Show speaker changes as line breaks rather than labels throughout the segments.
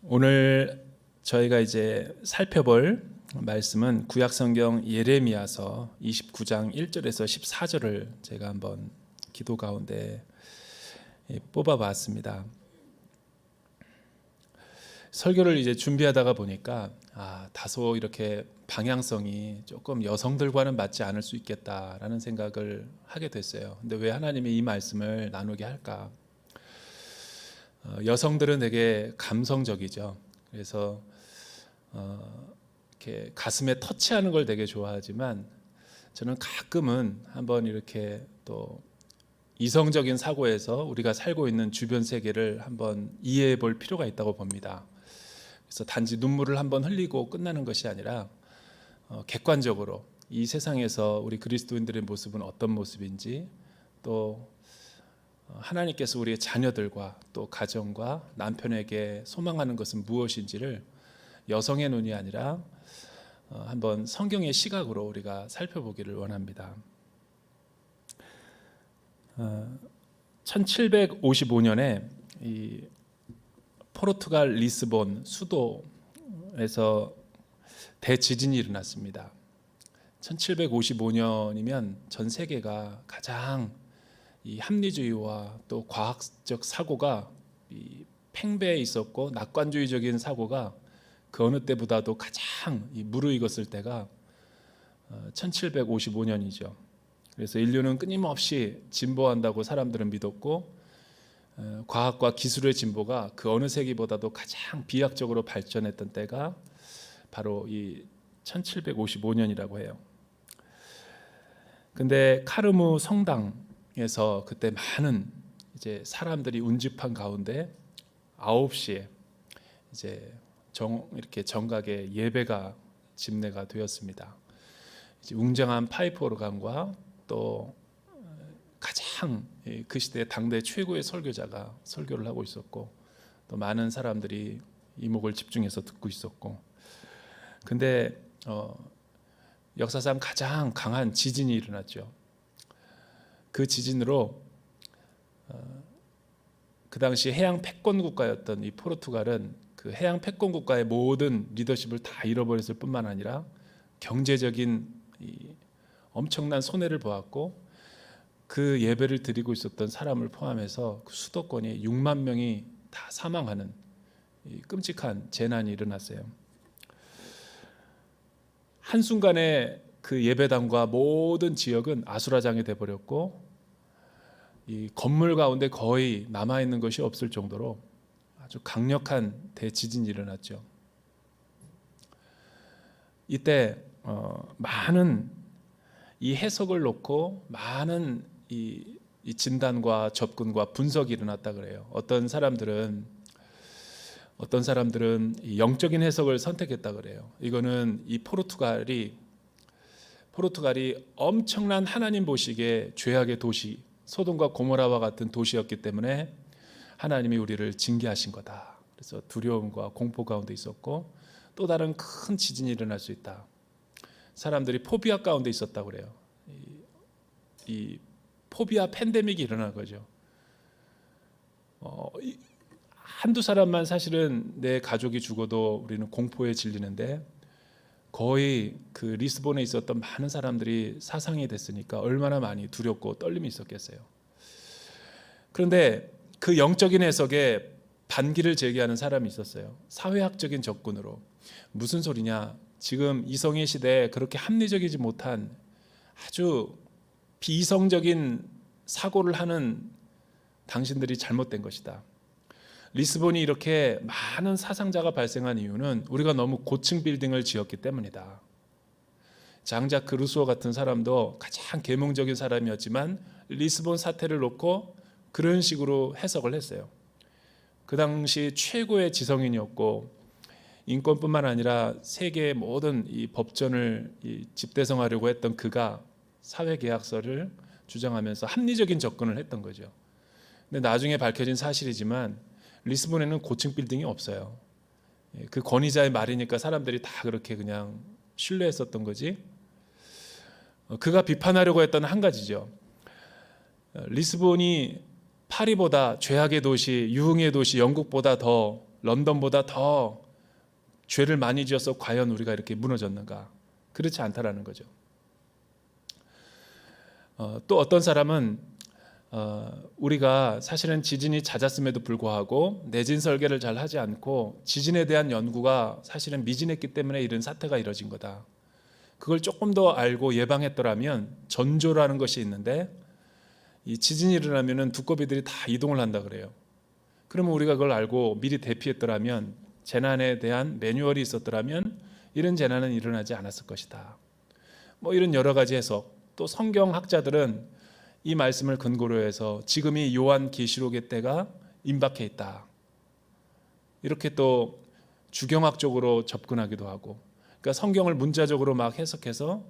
오늘 저희가 이제 살펴볼 말씀은 구약성경 예레미야서 29장 1절에서 14절을 제가 한번 기도 가운데 뽑아봤습니다. 설교를 이제 준비하다가 보니까 다소 이렇게 방향성이 조금 여성들과는 맞지 않을 수 있겠다라는 생각을 하게 됐어요. 근데 왜 하나님이 이 말씀을 나누게 할까? 여성들은 되게 감성적이죠. 그래서 이렇게 가슴에 터치하는 걸 되게 좋아하지만 저는 가끔은 한번 이렇게 또 이성적인 사고에서 우리가 살고 있는 주변 세계를 한번 이해해 볼 필요가 있다고 봅니다. 그래서 단지 눈물을 한번 흘리고 끝나는 것이 아니라 객관적으로 이 세상에서 우리 그리스도인들의 모습은 어떤 모습인지, 또 하나님께서 우리의 자녀들과 또 가정과 남편에게 소망하는 것은 무엇인지를 여성의 눈이 아니라 한번 성경의 시각으로 우리가 살펴보기를 원합니다. 1755년에 이 포르투갈 리스본 수도에서 대지진이 일어났습니다. 1755년이면 전 세계가 가장 이 합리주의와 또 과학적 사고가 이 팽배해 있었고, 낙관주의적인 사고가 그 어느 때보다도 가장 무르익었을 때가 1755년이죠. 그래서 인류는 끊임없이 진보한다고 사람들은 믿었고, 과학과 기술의 진보가 그 어느 세기보다도 가장 비약적으로 발전했던 때가 바로 이 1755년이라고 해요. 근데 카르무 성당에서 그때 많은 이제 사람들이 운집한 가운데 9시에 이제 이렇게 정각의 예배가 집례가 되었습니다. 이제 웅장한 파이프 오르간과 또 가장 그 시대 당대 최고의 설교자가 설교를 하고 있었고, 또 많은 사람들이 이목을 집중해서 듣고 있었고, 근데 역사상 가장 강한 지진이 일어났죠. 그 지진으로 그 당시 해양 패권 국가였던 이 포르투갈은 그 해양 패권 국가의 모든 리더십을 다 잃어버렸을 뿐만 아니라 경제적인 이 엄청난 손해를 보았고, 그 예배를 드리고 있었던 사람을 포함해서 그 수도권이 6만 명이 다 사망하는 이 끔찍한 재난이 일어났어요. 한순간에 그 예배당과 모든 지역은 아수라장이 돼버렸고, 이 건물 가운데 거의 남아있는 것이 없을 정도로 아주 강력한 대지진이 일어났죠. 이때 많은 이 해석을 놓고 많은 이 진단과 접근과 분석이 일어났다 그래요. 어떤 사람들은 이 영적인 해석을 선택했다 그래요. 이거는 이 포르투갈이 엄청난 하나님 보시기에 죄악의 도시, 소돔과 고모라와 같은 도시였기 때문에 하나님이 우리를 징계하신 거다. 그래서 두려움과 공포 가운데 있었고, 또 다른 큰 지진이 일어날 수 있다. 사람들이 포비아 가운데 있었다고 그래요. 이 포비아 팬데믹이 일어난 거죠. 한두 사람만 사실은 내 가족이 죽어도 우리는 공포에 질리는데, 거의 그 리스본에 있었던 많은 사람들이 사상이 됐으니까 얼마나 많이 두렵고 떨림이 있었겠어요. 그런데 그 영적인 해석에 반기를 제기하는 사람이 있었어요. 사회학적인 접근으로. 무슨 소리냐? 지금 이성의 시대에 그렇게 합리적이지 못한 아주 비이성적인 사고를 하는 당신들이 잘못된 것이다. 리스본이 이렇게 많은 사상자가 발생한 이유는 우리가 너무 고층 빌딩을 지었기 때문이다. 장자크 루소어 같은 사람도 가장 계몽적인 사람이었지만 리스본 사태를 놓고 그런 식으로 해석을 했어요. 그 당시 최고의 지성인이었고, 인권뿐만 아니라 세계의 모든 이 법전을 집대성하려고 했던 그가 사회계약서를 주장하면서 합리적인 접근을 했던 거죠. 근데 나중에 밝혀진 사실이지만 리스본에는 고층 빌딩이 없어요. 그 권위자의 말이니까 사람들이 다 그렇게 그냥 신뢰했었던 거지. 그가 비판하려고 했던 한 가지죠. 리스본이 파리보다 죄악의 도시, 유흥의 도시 영국보다 더 런던보다 더 죄를 많이 지어서 과연 우리가 이렇게 무너졌는가? 그렇지 않다라는 거죠. 또 어떤 사람은 우리가 사실은 지진이 잦았음에도 불구하고 내진 설계를 잘 하지 않고 지진에 대한 연구가 사실은 미진했기 때문에 이런 사태가 이뤄진 거다. 그걸 조금 더 알고 예방했더라면 전조라는 것이 있는데 이 지진이 일어나면은 두꺼비들이 다 이동을 한다 그래요. 그러면 우리가 그걸 알고 미리 대피했더라면 재난에 대한 매뉴얼이 있었더라면 이런 재난은 일어나지 않았을 것이다. 뭐 이런 여러 가지 해석. 또 성경학자들은 이 말씀을 근거로 해서 지금이 요한 계시록의 때가 임박해 있다. 이렇게 또 주경학적으로 접근하기도 하고, 그러니까 성경을 문자적으로 막 해석해서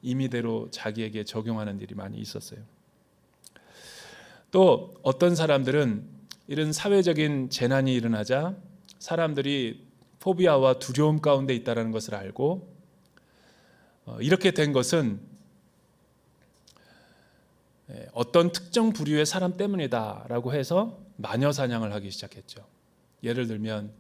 임의대로 자기에게 적용하는 일이 많이 있었어요. 또 어떤 사람들은 이런 사회적인 재난이 일어나자 사람들이 포비아와 두려움 가운데 있다는 것을 알고 이렇게 된 것은 어떤 특정 부류의 사람 때문이다라고 해서 마녀 사냥을 하기 시작했죠. 예를 들면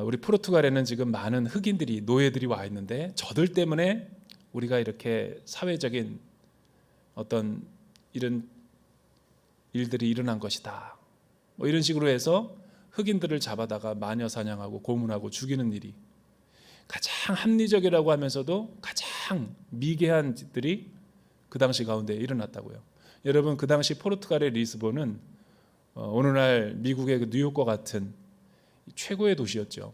우리 포르투갈에는 지금 많은 흑인들이 노예들이 와 있는데 저들 때문에 우리가 이렇게 사회적인 어떤 이런 일들이 일어난 것이다. 뭐 이런 식으로 해서 흑인들을 잡아다가 마녀 사냥하고 고문하고 죽이는 일이 가장 합리적이라고 하면서도 가장 미개한 짓들이 그 당시 가운데 일어났다고요. 여러분, 그 당시 포르투갈의 리스본은 오늘날 미국의 그 뉴욕과 같은 최고의 도시였죠.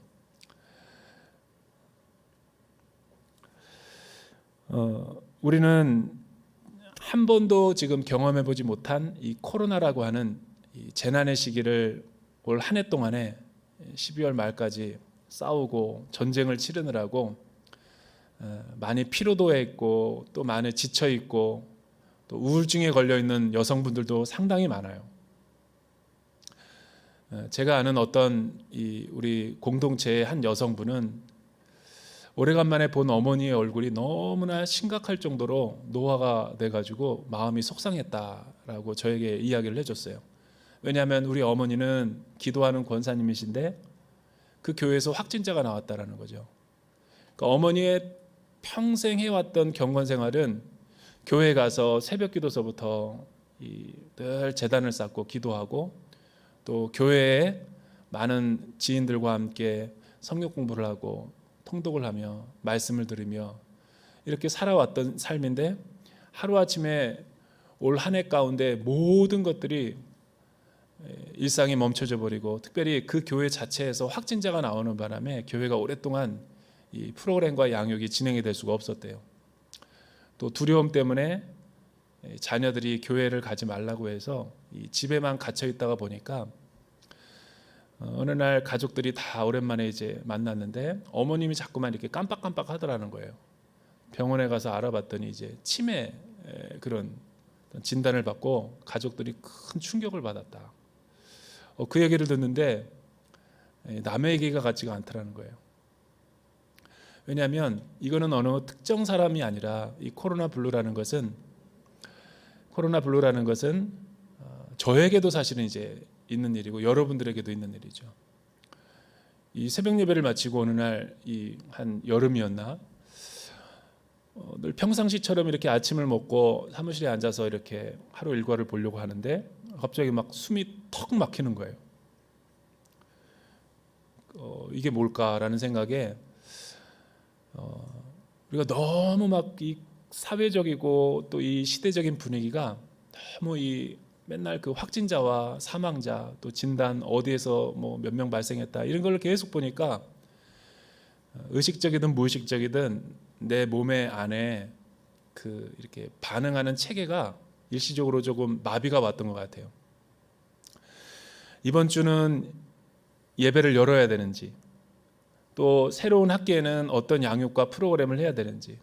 우리는 한 번도 지금 경험해보지 못한 이 코로나라고 하는 이 재난의 시기를 올 한 해 동안에 12월 말까지 싸우고 전쟁을 치르느라고 많이 피로도했고 또 많이 지쳐있고 또 우울증에 걸려있는 여성분들도 상당히 많아요. 제가 아는 어떤 우리 공동체의 한 여성분은 오래간만에 본 어머니의 얼굴이 너무나 심각할 정도로 노화가 돼가지고 마음이 속상했다라고 저에게 이야기를 해줬어요. 왜냐하면 우리 어머니는 기도하는 권사님이신데 그 교회에서 확진자가 나왔다라는 거죠. 그러니까 어머니의 평생 해왔던 경건 생활은 교회 가서 새벽 기도서부터 늘 제단을 쌓고 기도하고 또 교회에 많은 지인들과 함께 성경 공부를 하고 통독을 하며 말씀을 들으며 이렇게 살아왔던 삶인데 하루아침에 올 한 해 가운데 모든 것들이 일상이 멈춰져 버리고 특별히 그 교회 자체에서 확진자가 나오는 바람에 교회가 오랫동안 이 프로그램과 양육이 진행이 될 수가 없었대요. 또 두려움 때문에 자녀들이 교회를 가지 말라고 해서 집에만 갇혀 있다가 보니까 어느 날 가족들이 다 오랜만에 이제 만났는데 어머님이 자꾸만 이렇게 깜빡깜빡 하더라는 거예요. 병원에 가서 알아봤더니 이제 치매 그런 진단을 받고 가족들이 큰 충격을 받았다. 그 얘기를 듣는데 남의 얘기가 같지가 않더라는 거예요. 왜냐하면 이거는 어느 특정 사람이 아니라 이 코로나 블루라는 것은 저에게도 사실은 이제 있는 일이고 여러분들에게도 있는 일이죠. 이 새벽 예배를 마치고 어느 날 한 여름이었나 늘 평상시처럼 이렇게 아침을 먹고 사무실에 앉아서 이렇게 하루 일과를 보려고 하는데 갑자기 막 숨이 턱 막히는 거예요. 이게 뭘까라는 생각에 우리가 너무 막 이 사회적이고 또 이 시대적인 분위기가 너무 맨날 그 확진자와 사망자 또 진단 어디에서 뭐 몇 명 발생했다 이런 걸 계속 보니까 의식적이든 무의식적이든 내 몸의 안에 그 이렇게 반응하는 체계가 일시적으로 조금 마비가 왔던 것 같아요. 이번 주는 예배를 열어야 되는지 또 새로운 학기에는 어떤 양육과 프로그램을 해야 되는지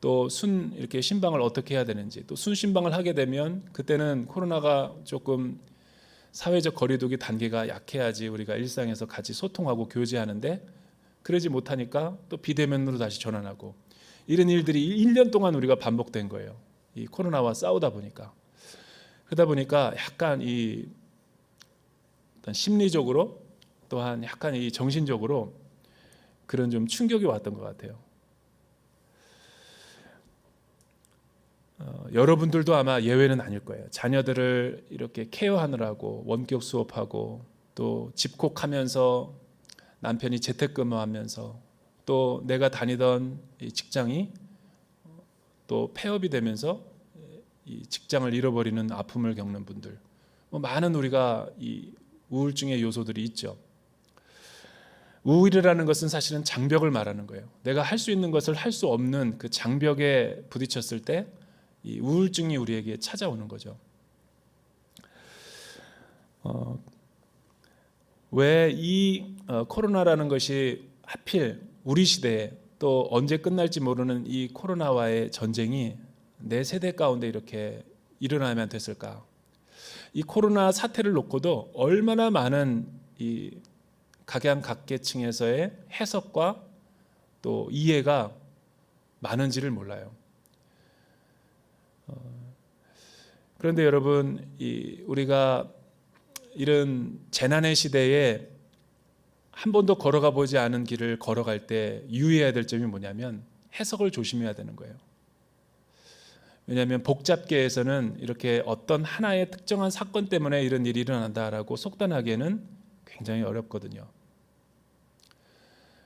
또 이렇게 신방을 어떻게 해야 되는지 또 순신방을 하게 되면 그때는 코로나가 조금 사회적 거리두기 단계가 약해야지 우리가 일상에서 같이 소통하고 교제하는데 그러지 못하니까 또 비대면으로 다시 전환하고 이런 일들이 1년 동안 우리가 반복된 거예요. 이 코로나와 싸우다 보니까. 그러다 보니까 약간 어떤 심리적으로 또한 약간 이 정신적으로 그런 좀 충격이 왔던 것 같아요. 여러분들도 아마 예외는 아닐 거예요. 자녀들을 이렇게 케어하느라고 원격 수업하고 또 집콕하면서 남편이 재택근무하면서 또 내가 다니던 이 직장이 또 폐업이 되면서 이 직장을 잃어버리는 아픔을 겪는 분들, 많은 우리가 이 우울증의 요소들이 있죠. 우울이라는 것은 사실은 장벽을 말하는 거예요. 내가 할 수 있는 것을 할 수 없는 그 장벽에 부딪혔을 때 이 우울증이 우리에게 찾아오는 거죠. 왜 이 코로나라는 것이 하필 우리 시대에 또 언제 끝날지 모르는 이 코로나와의 전쟁이 내 세대 가운데 이렇게 일어나면 됐을까? 이 코로나 사태를 놓고도 얼마나 많은 이 각양각계층에서의 해석과 또 이해가 많은지를 몰라요. 그런데 여러분, 우리가 이런 재난의 시대에 한 번도 걸어가 보지 않은 길을 걸어갈 때 유의해야 될 점이 뭐냐면 해석을 조심해야 되는 거예요. 왜냐하면 복잡계에서는 이렇게 어떤 하나의 특정한 사건 때문에 이런 일이 일어난다라고 속단하기에는 굉장히 어렵거든요.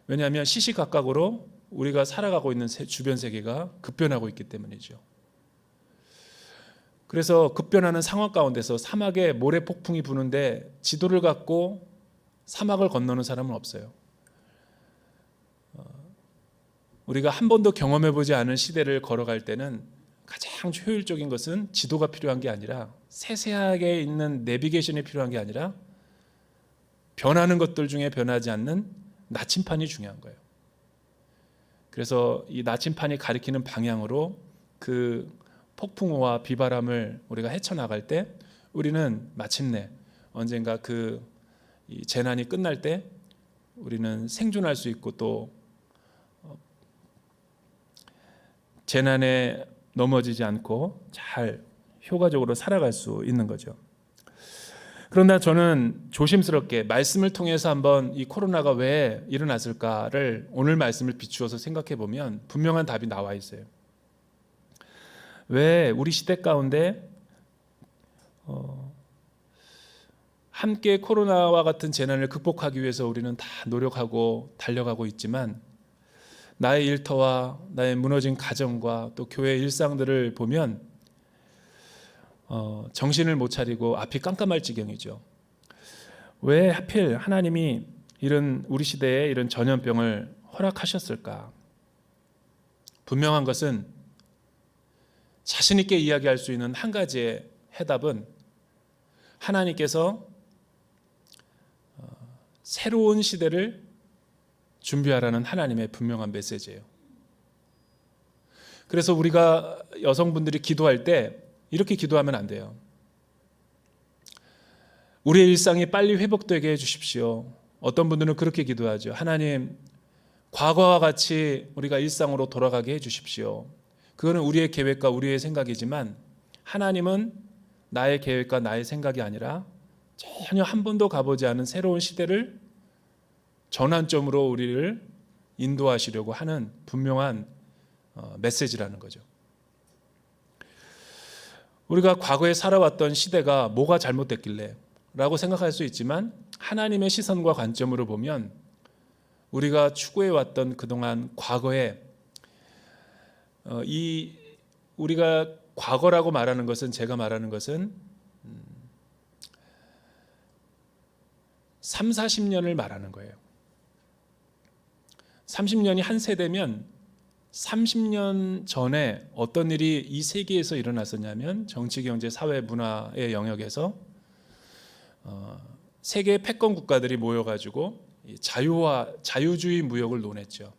왜냐하면 시시각각으로 우리가 살아가고 있는 주변 세계가 급변하고 있기 때문이죠. 그래서 급변하는 상황 가운데서 사막에 모래 폭풍이 부는데 지도를 갖고 사막을 건너는 사람은 없어요. 우리가 한 번도 경험해보지 않은 시대를 걸어갈 때는 가장 효율적인 것은 지도가 필요한 게 아니라 세세하게 있는 내비게이션이 필요한 게 아니라 변하는 것들 중에 변하지 않는 나침판이 중요한 거예요. 그래서 이 나침판이 가리키는 방향으로 그 폭풍우와 비바람을 우리가 헤쳐나갈 때 우리는 마침내 언젠가 이 재난이 끝날 때 우리는 생존할 수 있고 또 재난에 넘어지지 않고 잘 효과적으로 살아갈 수 있는 거죠. 그러나 저는 조심스럽게 말씀을 통해서 한번 이 코로나가 왜 일어났을까를 오늘 말씀을 비추어서 생각해 보면 분명한 답이 나와 있어요. 왜 우리 시대 가운데 함께 코로나와 같은 재난을 극복하기 위해서 우리는 다 노력하고 달려가고 있지만 나의 일터와 나의 무너진 가정과 또 교회의 일상들을 보면 정신을 못 차리고 앞이 깜깜할 지경이죠. 왜 하필 하나님이 이런 우리 시대에 이런 전염병을 허락하셨을까? 분명한 것은 자신 있게 이야기할 수 있는 한 가지의 해답은 하나님께서 새로운 시대를 준비하라는 하나님의 분명한 메시지예요. 그래서 우리가 여성분들이 기도할 때 이렇게 기도하면 안 돼요. 우리의 일상이 빨리 회복되게 해주십시오. 어떤 분들은 그렇게 기도하죠. 하나님, 과거와 같이 우리가 일상으로 돌아가게 해주십시오. 그거는 우리의 계획과 우리의 생각이지만 하나님은 나의 계획과 나의 생각이 아니라 전혀 한 번도 가보지 않은 새로운 시대를 전환점으로 우리를 인도하시려고 하는 분명한 메시지라는 거죠. 우리가 과거에 살아왔던 시대가 뭐가 잘못됐길래 라고 생각할 수 있지만 하나님의 시선과 관점으로 보면 우리가 추구해왔던 그동안 과거에 우리가 과거라고 말하는 것은 제가 말하는 것은 3, 40년을 말하는 거예요. 30년이 한 세대면 30년 전에 어떤 일이 이 세계에서 일어났었냐면 정치, 경제, 사회, 문화의 영역에서 세계 패권 국가들이 모여가지고 자유주의 무역을 논했죠.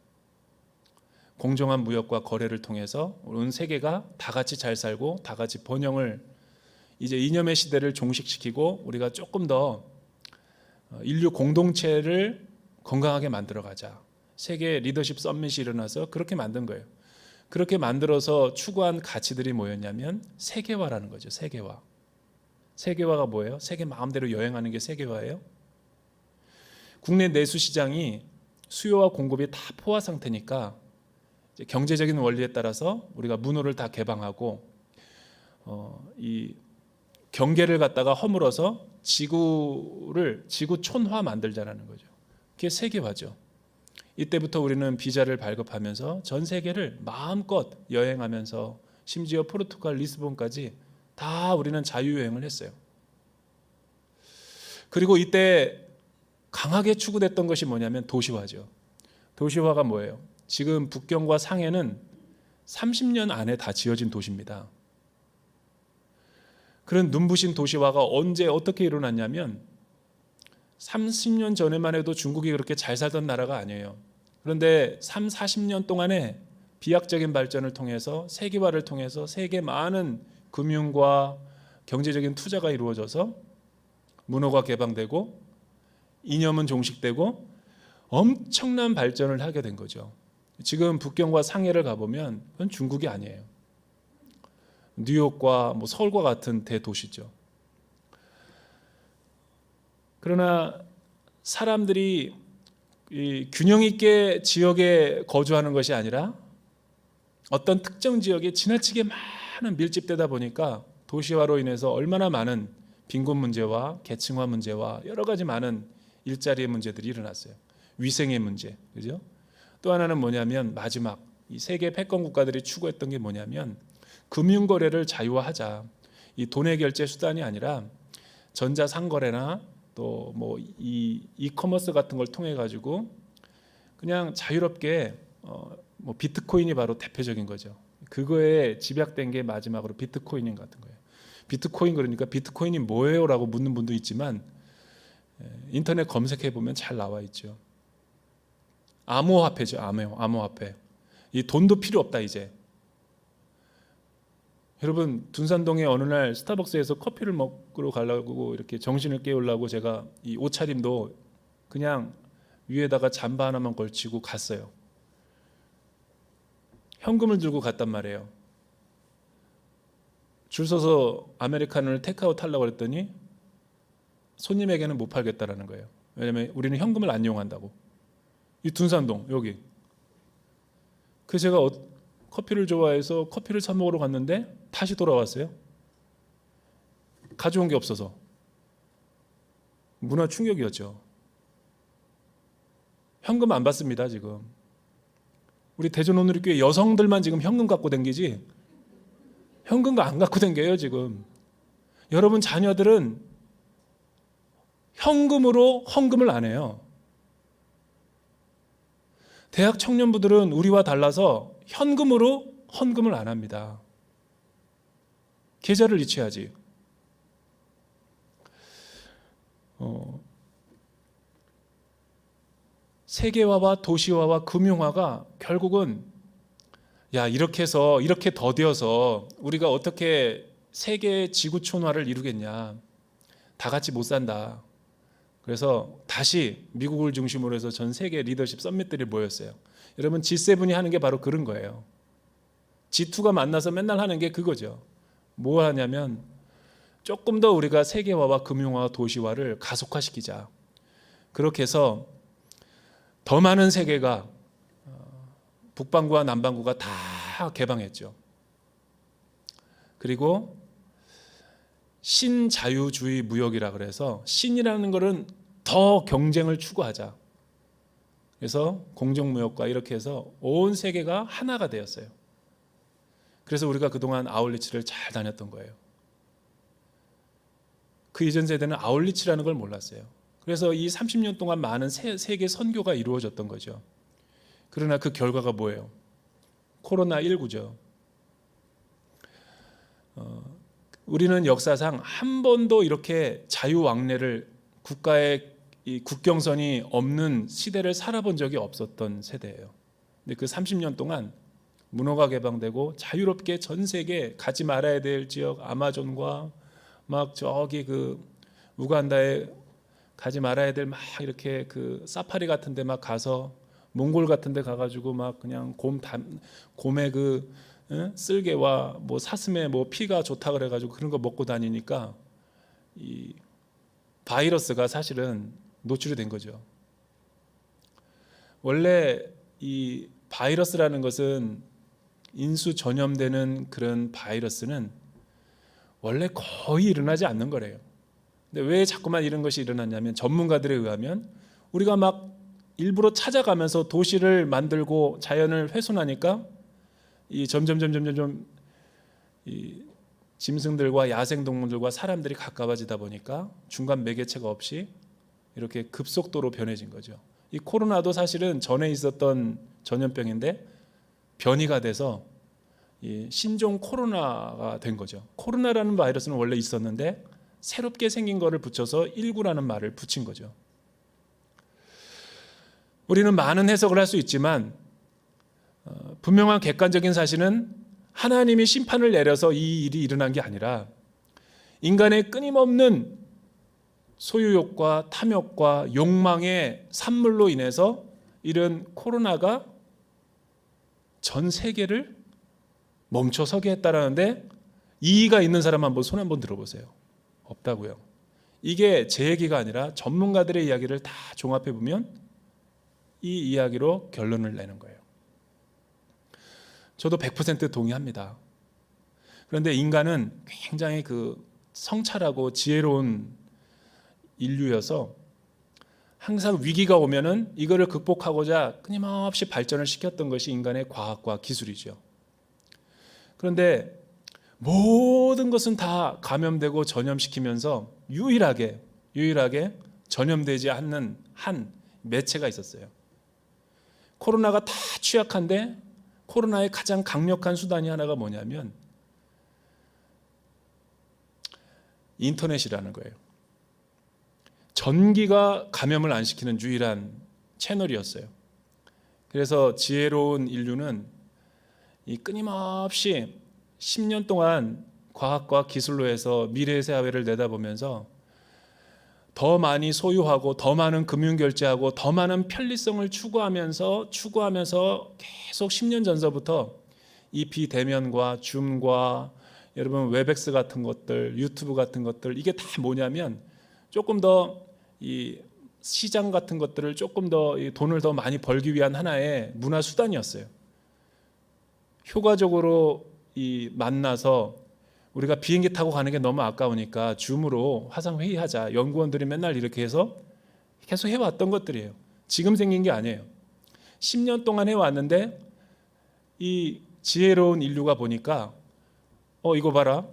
공정한 무역과 거래를 통해서 온 세계가 다 같이 잘 살고 다 같이 번영을 이제 이념의 시대를 종식시키고 우리가 조금 더 인류 공동체를 건강하게 만들어가자. 세계 리더십 서밋이 일어나서 그렇게 만든 거예요. 그렇게 만들어서 추구한 가치들이 뭐였냐면 세계화라는 거죠. 세계화. 세계화가 뭐예요? 세계 마음대로 여행하는 게 세계화예요. 국내 내수 시장이 수요와 공급이 다 포화 상태니까 이제 경제적인 원리에 따라서 우리가 문호를 다 개방하고 이 경계를 갖다가 허물어서 지구촌화 만들자라는 거죠. 그게 세계화죠. 이때부터 우리는 비자를 발급하면서 전 세계를 마음껏 여행하면서 심지어 포르투갈 리스본까지 다 우리는 자유여행을 했어요. 그리고 이때 강하게 추구됐던 것이 뭐냐면 도시화죠. 도시화가 뭐예요? 지금 북경과 상해는 30년 안에 다 지어진 도시입니다. 그런 눈부신 도시화가 언제 어떻게 일어났냐면 30년 전에만 해도 중국이 그렇게 잘 살던 나라가 아니에요. 그런데 40년 동안에 비약적인 발전을 통해서 세계화를 통해서 세계 많은 금융과 경제적인 투자가 이루어져서 문호가 개방되고 이념은 종식되고 엄청난 발전을 하게 된 거죠. 지금 북경과 상해를 가보면 그건 중국이 아니에요. 뉴욕과 서울과 같은 대도시죠. 그러나 사람들이 이 균형 있게 지역에 거주하는 것이 아니라 어떤 특정 지역에 지나치게 많은 밀집되다 보니까 도시화로 인해서 얼마나 많은 빈곤 문제와 계층화 문제와 여러 가지 많은 일자리의 문제들이 일어났어요. 위생의 문제, 그죠? 또 하나는 뭐냐면 마지막 이 세계 패권 국가들이 추구했던 게 뭐냐면 금융 거래를 자유화하자. 이 돈의 결제 수단이 아니라 전자 상거래나 또 이커머스 같은 걸 통해 가지고 그냥 자유롭게 비트코인이 바로 대표적인 거죠. 그거에 집약된 게 마지막으로 비트코인 같은 거예요. 비트코인 그러니까 비트코인이 뭐예요라고 묻는 분도 있지만 인터넷 검색해 보면 잘 나와 있죠. 암호화폐죠. 암호화폐. 이 돈도 필요 없다 이제. 여러분 둔산동에 어느 날 스타벅스에서 커피를 먹으러 가려고 이렇게 정신을 깨우려고 제가 이 옷차림도 그냥 위에다가 잠바 하나만 걸치고 갔어요. 현금을 들고 갔단 말이에요. 줄 서서 아메리카노를 테이크아웃 하려고 했더니 손님에게는 못 팔겠다라는 거예요. 왜냐하면 우리는 현금을 안 이용한다고. 이 둔산동 여기. 그래서 제가 커피를 좋아해서 커피를 사 먹으러 갔는데 다시 돌아왔어요. 가져온 게 없어서. 문화 충격이었죠. 현금 안 받습니다 지금. 우리 대전오누리교회 여성들만 지금 현금 갖고 댕기지 현금 안 갖고 댕겨요 지금. 여러분 자녀들은 현금으로 헌금을 안 해요. 대학 청년부들은 우리와 달라서 현금으로 헌금을 안 합니다. 계좌를 이체하지. 세계화와 도시화와 금융화가 결국은 이렇게 해서 이렇게 더디어서 우리가 어떻게 세계 지구촌화를 이루겠냐. 다 같이 못 산다. 그래서 다시 미국을 중심으로 해서 전 세계 리더십 서밋들이 모였어요. 여러분 G7이 하는 게 바로 그런 거예요. G2가 만나서 맨날 하는 게 그거죠. 뭐 하냐면 조금 더 우리가 세계화와 금융화와 도시화를 가속화시키자. 그렇게 해서 더 많은 세계가 북반구와 남반구가 다 개방했죠. 그리고 신자유주의 무역이라 그래서 신이라는 것은 더 경쟁을 추구하자. 그래서 공정무역과 이렇게 해서 온 세계가 하나가 되었어요. 그래서 우리가 그동안 아울리치를 잘 다녔던 거예요. 그 이전 세대는 아울리치라는 걸 몰랐어요. 그래서 이 30년 동안 많은 세계 선교가 이루어졌던 거죠. 그러나 그 결과가 뭐예요? 코로나19죠. 우리는 역사상 한 번도 이렇게 자유왕래를 국가의 이 국경선이 없는 시대를 살아본 적이 없었던 세대예요. 근데 그 30년 동안 문호가 개방되고 자유롭게 전 세계 가지 말아야 될 지역 아마존과 막 저기 그 우간다에 가지 말아야 될 막 이렇게 그 사파리 같은 데 막 가서 몽골 같은 데 가가지고 막 그냥 곰의 그 쓸개와 사슴의 피가 좋다 그래가지고 그런 거 먹고 다니니까 이 바이러스가 사실은 노출이 된 거죠. 원래 이 바이러스라는 것은 인수 전염되는 그런 바이러스는 원래 거의 일어나지 않는 거래요. 근데 왜 자꾸만 이런 것이 일어났냐면 전문가들에 의하면 우리가 막 일부러 찾아가면서 도시를 만들고 자연을 훼손하니까 이 점점 이 짐승들과 야생 동물들과 사람들이 가까워지다 보니까 중간 매개체가 없이 이렇게 급속도로 변해진 거죠. 이 코로나도 사실은 전에 있었던 전염병인데 변이가 돼서 이 신종 코로나가 된 거죠. 코로나라는 바이러스는 원래 있었는데 새롭게 생긴 거를 붙여서 19라는 말을 붙인 거죠. 우리는 많은 해석을 할 수 있지만 분명한 객관적인 사실은 하나님이 심판을 내려서 이 일이 일어난 게 아니라 인간의 끊임없는 소유욕과 탐욕과 욕망의 산물로 인해서 이런 코로나가 전 세계를 멈춰서게 했다라는데 이의가 있는 사람 한번 손 한번 들어보세요. 없다고요. 이게 제 얘기가 아니라 전문가들의 이야기를 다 종합해 보면 이 이야기로 결론을 내는 거예요. 저도 100% 동의합니다. 그런데 인간은 굉장히 그 성찰하고 지혜로운 인류여서 항상 위기가 오면은 이거를 극복하고자 끊임없이 발전을 시켰던 것이 인간의 과학과 기술이죠. 그런데 모든 것은 다 감염되고 전염시키면서 유일하게 전염되지 않는 한 매체가 있었어요. 코로나가 다 취약한데 코로나의 가장 강력한 수단이 하나가 뭐냐면 인터넷이라는 거예요. 전기가 감염을 안 시키는 유일한 채널이었어요. 그래서 지혜로운 인류는 이 끊임없이 10년 동안 과학과 기술로 해서 미래의 사회를 내다보면서 더 많이 소유하고 더 많은 금융 결제하고 더 많은 편리성을 추구하면서 계속 10년 전서부터 이 비대면과 줌과 여러분 웹엑스 같은 것들, 유튜브 같은 것들 이게 다 뭐냐면 조금 더 이 시장 같은 것들을 조금 더 돈을 더 많이 벌기 위한 하나의 문화 수단이었어요. 효과적으로 이 만나서 우리가 비행기 타고 가는 게 너무 아까우니까 줌으로 화상 회의하자. 연구원들이 맨날 이렇게 해서 계속 해왔던 것들이에요. 지금 생긴 게 아니에요. 10년 동안 해왔는데 이 지혜로운 인류가 보니까 이거 봐라.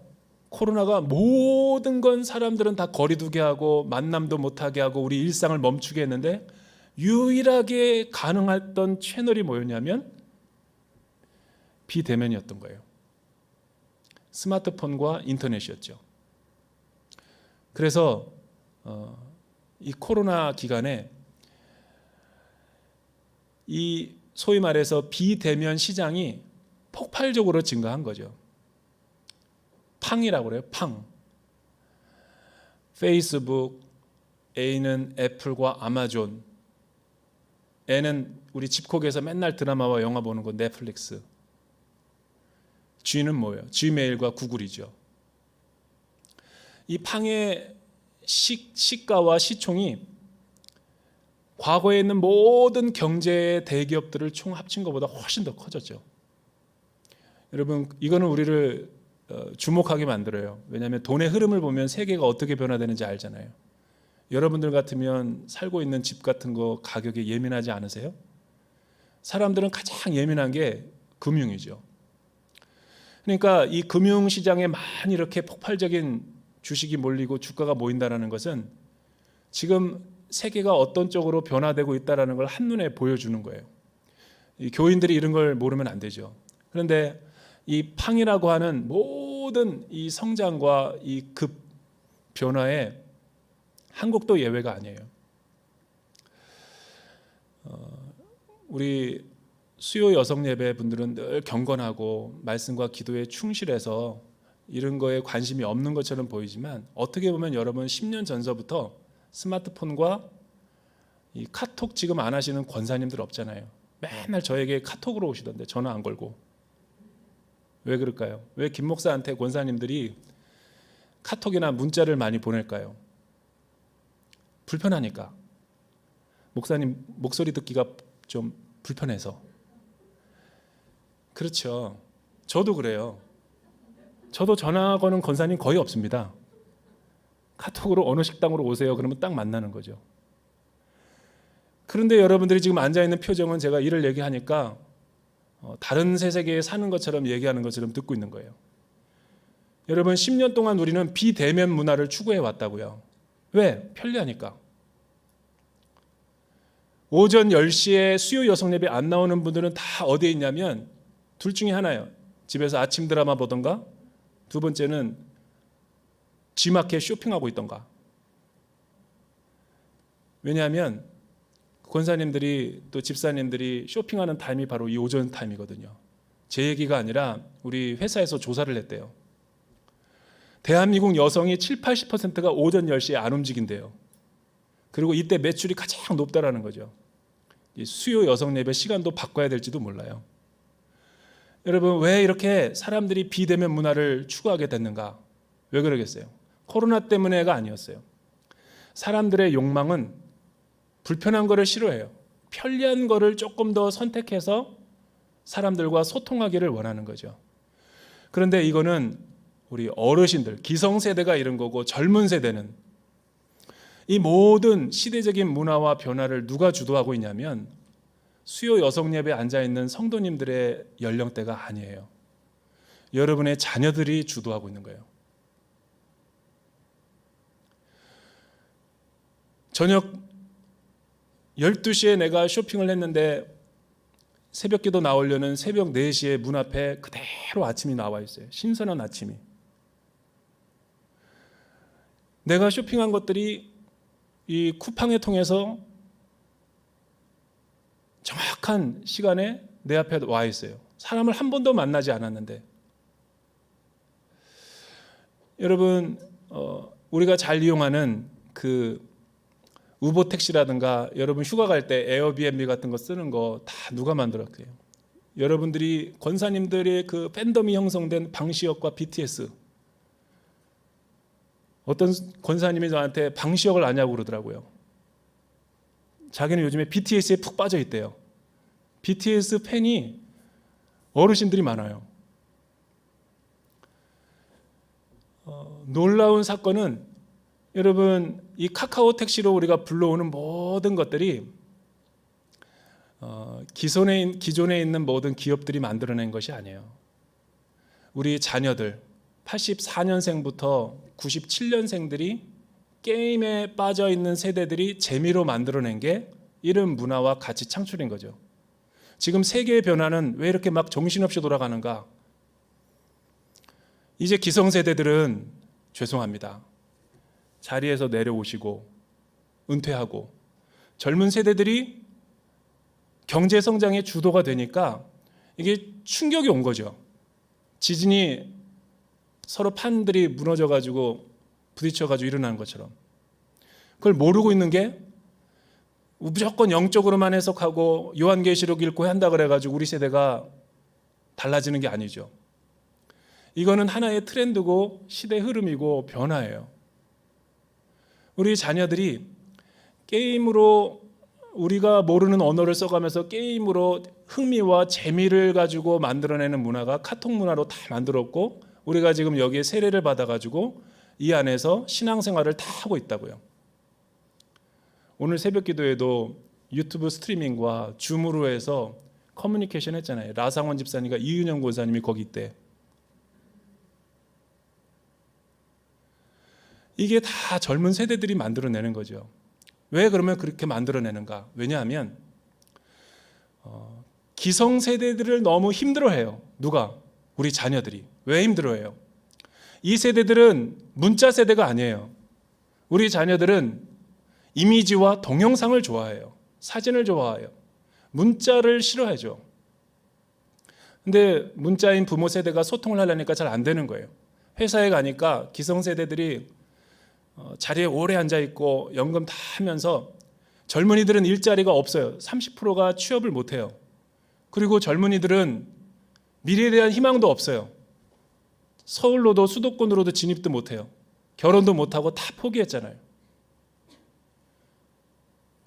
코로나가 모든 건 사람들은 다 거리두기 하고 만남도 못하게 하고 우리 일상을 멈추게 했는데 유일하게 가능했던 채널이 뭐였냐면 비대면이었던 거예요. 스마트폰과 인터넷이었죠. 그래서 이 코로나 기간에 이 소위 말해서 비대면 시장이 폭발적으로 증가한 거죠. 팡이라고 그래요. 팡. 페이스북, A는 애플과 아마존, N은 우리 집콕에서 맨날 드라마와 영화 보는 거 넷플릭스, G는 뭐예요? 지메일과 구글이죠. 이 팡의 시가와 시총이 과거에 있는 모든 경제 대기업들을 총 합친 것보다 훨씬 더 커졌죠. 여러분 이거는 우리를 주목하게 만들어요. 왜냐하면 돈의 흐름을 보면 세계가 어떻게 변화되는지 알잖아요. 여러분들 같으면 살고 있는 집 같은 거 가격에 예민하지 않으세요? 사람들은 가장 예민한 게 금융이죠. 그러니까 이 금융시장에 많이 이렇게 폭발적인 주식이 몰리고 주가가 모인다는 것은 지금 세계가 어떤 쪽으로 변화되고 있다는 걸 한눈에 보여주는 거예요. 이 교인들이 이런 걸 모르면 안 되죠. 그런데 이 팡이라고 하는 모든 이 성장과 이 급 변화에 한국도 예외가 아니에요. 우리 수요 여성 예배 분들은 늘 경건하고 말씀과 기도에 충실해서 이런 거에 관심이 없는 것처럼 보이지만 어떻게 보면 여러분 10년 전서부터 스마트폰과 이 카톡 지금 안 하시는 권사님들 없잖아요. 맨날 저에게 카톡으로 오시던데 전화 안 걸고. 왜 그럴까요? 왜 김 목사한테 권사님들이 카톡이나 문자를 많이 보낼까요? 불편하니까. 목사님 목소리 듣기가 좀 불편해서. 그렇죠. 저도 그래요. 저도 전화 거는 권사님 거의 없습니다. 카톡으로 어느 식당으로 오세요 그러면 딱 만나는 거죠. 그런데 여러분들이 지금 앉아있는 표정은 제가 이를 얘기하니까 다른 새 세계에 사는 것처럼 얘기하는 것처럼 듣고 있는 거예요. 여러분 10년 동안 우리는 비대면 문화를 추구해 왔다고요. 왜? 편리하니까. 오전 10시에 수요 여성 예배 안 나오는 분들은 다 어디에 있냐면 둘 중에 하나예요. 집에서 아침 드라마 보던가, 두 번째는 G마켓 쇼핑하고 있던가. 왜냐하면 권사님들이 또 집사님들이 쇼핑하는 타임이 바로 이 오전 타임이거든요. 제 얘기가 아니라 우리 회사에서 조사를 했대요. 대한민국 여성이 7, 80%가 오전 10시에 안 움직인대요. 그리고 이때 매출이 가장 높다라는 거죠. 이 수요 여성 예배 시간도 바꿔야 될지도 몰라요. 여러분 왜 이렇게 사람들이 비대면 문화를 추구하게 됐는가? 왜 그러겠어요? 코로나 때문에가 아니었어요. 사람들의 욕망은 불편한 거를 싫어해요. 편리한 거를 조금 더 선택해서 사람들과 소통하기를 원하는 거죠. 그런데 이거는 우리 어르신들, 기성세대가 이런 거고 젊은 세대는 이 모든 시대적인 문화와 변화를 누가 주도하고 있냐면 수요 여성 예배에 앉아있는 성도님들의 연령대가 아니에요. 여러분의 자녀들이 주도하고 있는 거예요. 저녁 12시에 내가 쇼핑을 했는데 새벽기도 나오려는 새벽 4시에 문 앞에 그대로 아침이 나와 있어요. 신선한 아침이. 내가 쇼핑한 것들이 이 쿠팡을 통해서 정확한 시간에 내 앞에 와 있어요. 사람을 한 번도 만나지 않았는데. 여러분 우리가 잘 이용하는 그 우버 택시라든가 여러분 휴가 갈 때 에어비앤비 같은 거 쓰는 거 다 누가 만들었어요? 여러분들이 권사님들의 그 팬덤이 형성된 방시혁과 BTS. 어떤 권사님이 저한테 방시혁을 아냐고 그러더라고요. 자기는 요즘에 BTS에 푹 빠져 있대요. BTS 팬이 어르신들이 많아요. 놀라운 사건은 여러분 이 카카오 택시로 우리가 불러오는 모든 것들이 기존에 있는 모든 기업들이 만들어낸 것이 아니에요. 우리 자녀들 84년생부터 97년생들이 게임에 빠져있는 세대들이 재미로 만들어낸 게 이런 문화와 가치 창출인 거죠. 지금 세계의 변화는 왜 이렇게 막 정신없이 돌아가는가? 이제 기성세대들은 죄송합니다. 자리에서 내려오시고 은퇴하고 젊은 세대들이 경제 성장의 주도가 되니까 이게 충격이 온 거죠. 지진이 서로 판들이 무너져가지고 부딪혀가지고 일어나는 것처럼. 그걸 모르고 있는 게 무조건 영적으로만 해석하고 요한계시록 읽고 한다 그래가지고 우리 세대가 달라지는 게 아니죠. 이거는 하나의 트렌드고 시대 흐름이고 변화예요. 우리 자녀들이 게임으로 우리가 모르는 언어를 써가면서 게임으로 흥미와 재미를 가지고 만들어내는 문화가 카톡 문화로 다 만들었고 우리가 지금 여기에 세례를 받아가지고 이 안에서 신앙생활을 다 하고 있다고요. 오늘 새벽 기도에도 유튜브 스트리밍과 줌으로 해서 커뮤니케이션 했잖아요. 라상원 집사님과 이윤영 권사님이 거기 있대. 이게 다 젊은 세대들이 만들어내는 거죠. 왜 그러면 그렇게 만들어내는가? 왜냐하면 기성세대들을 너무 힘들어해요. 누가? 우리 자녀들이. 왜 힘들어해요? 이 세대들은 문자 세대가 아니에요. 우리 자녀들은 이미지와 동영상을 좋아해요. 사진을 좋아해요. 문자를 싫어하죠. 근데 문자인 부모 세대가 소통을 하려니까 잘 안 되는 거예요. 회사에 가니까 기성세대들이 자리에 오래 앉아있고 연금 다 하면서 젊은이들은 일자리가 없어요. 30%가 취업을 못해요. 그리고 젊은이들은 미래에 대한 희망도 없어요. 서울로도 수도권으로도 진입도 못해요. 결혼도 못하고 다 포기했잖아요.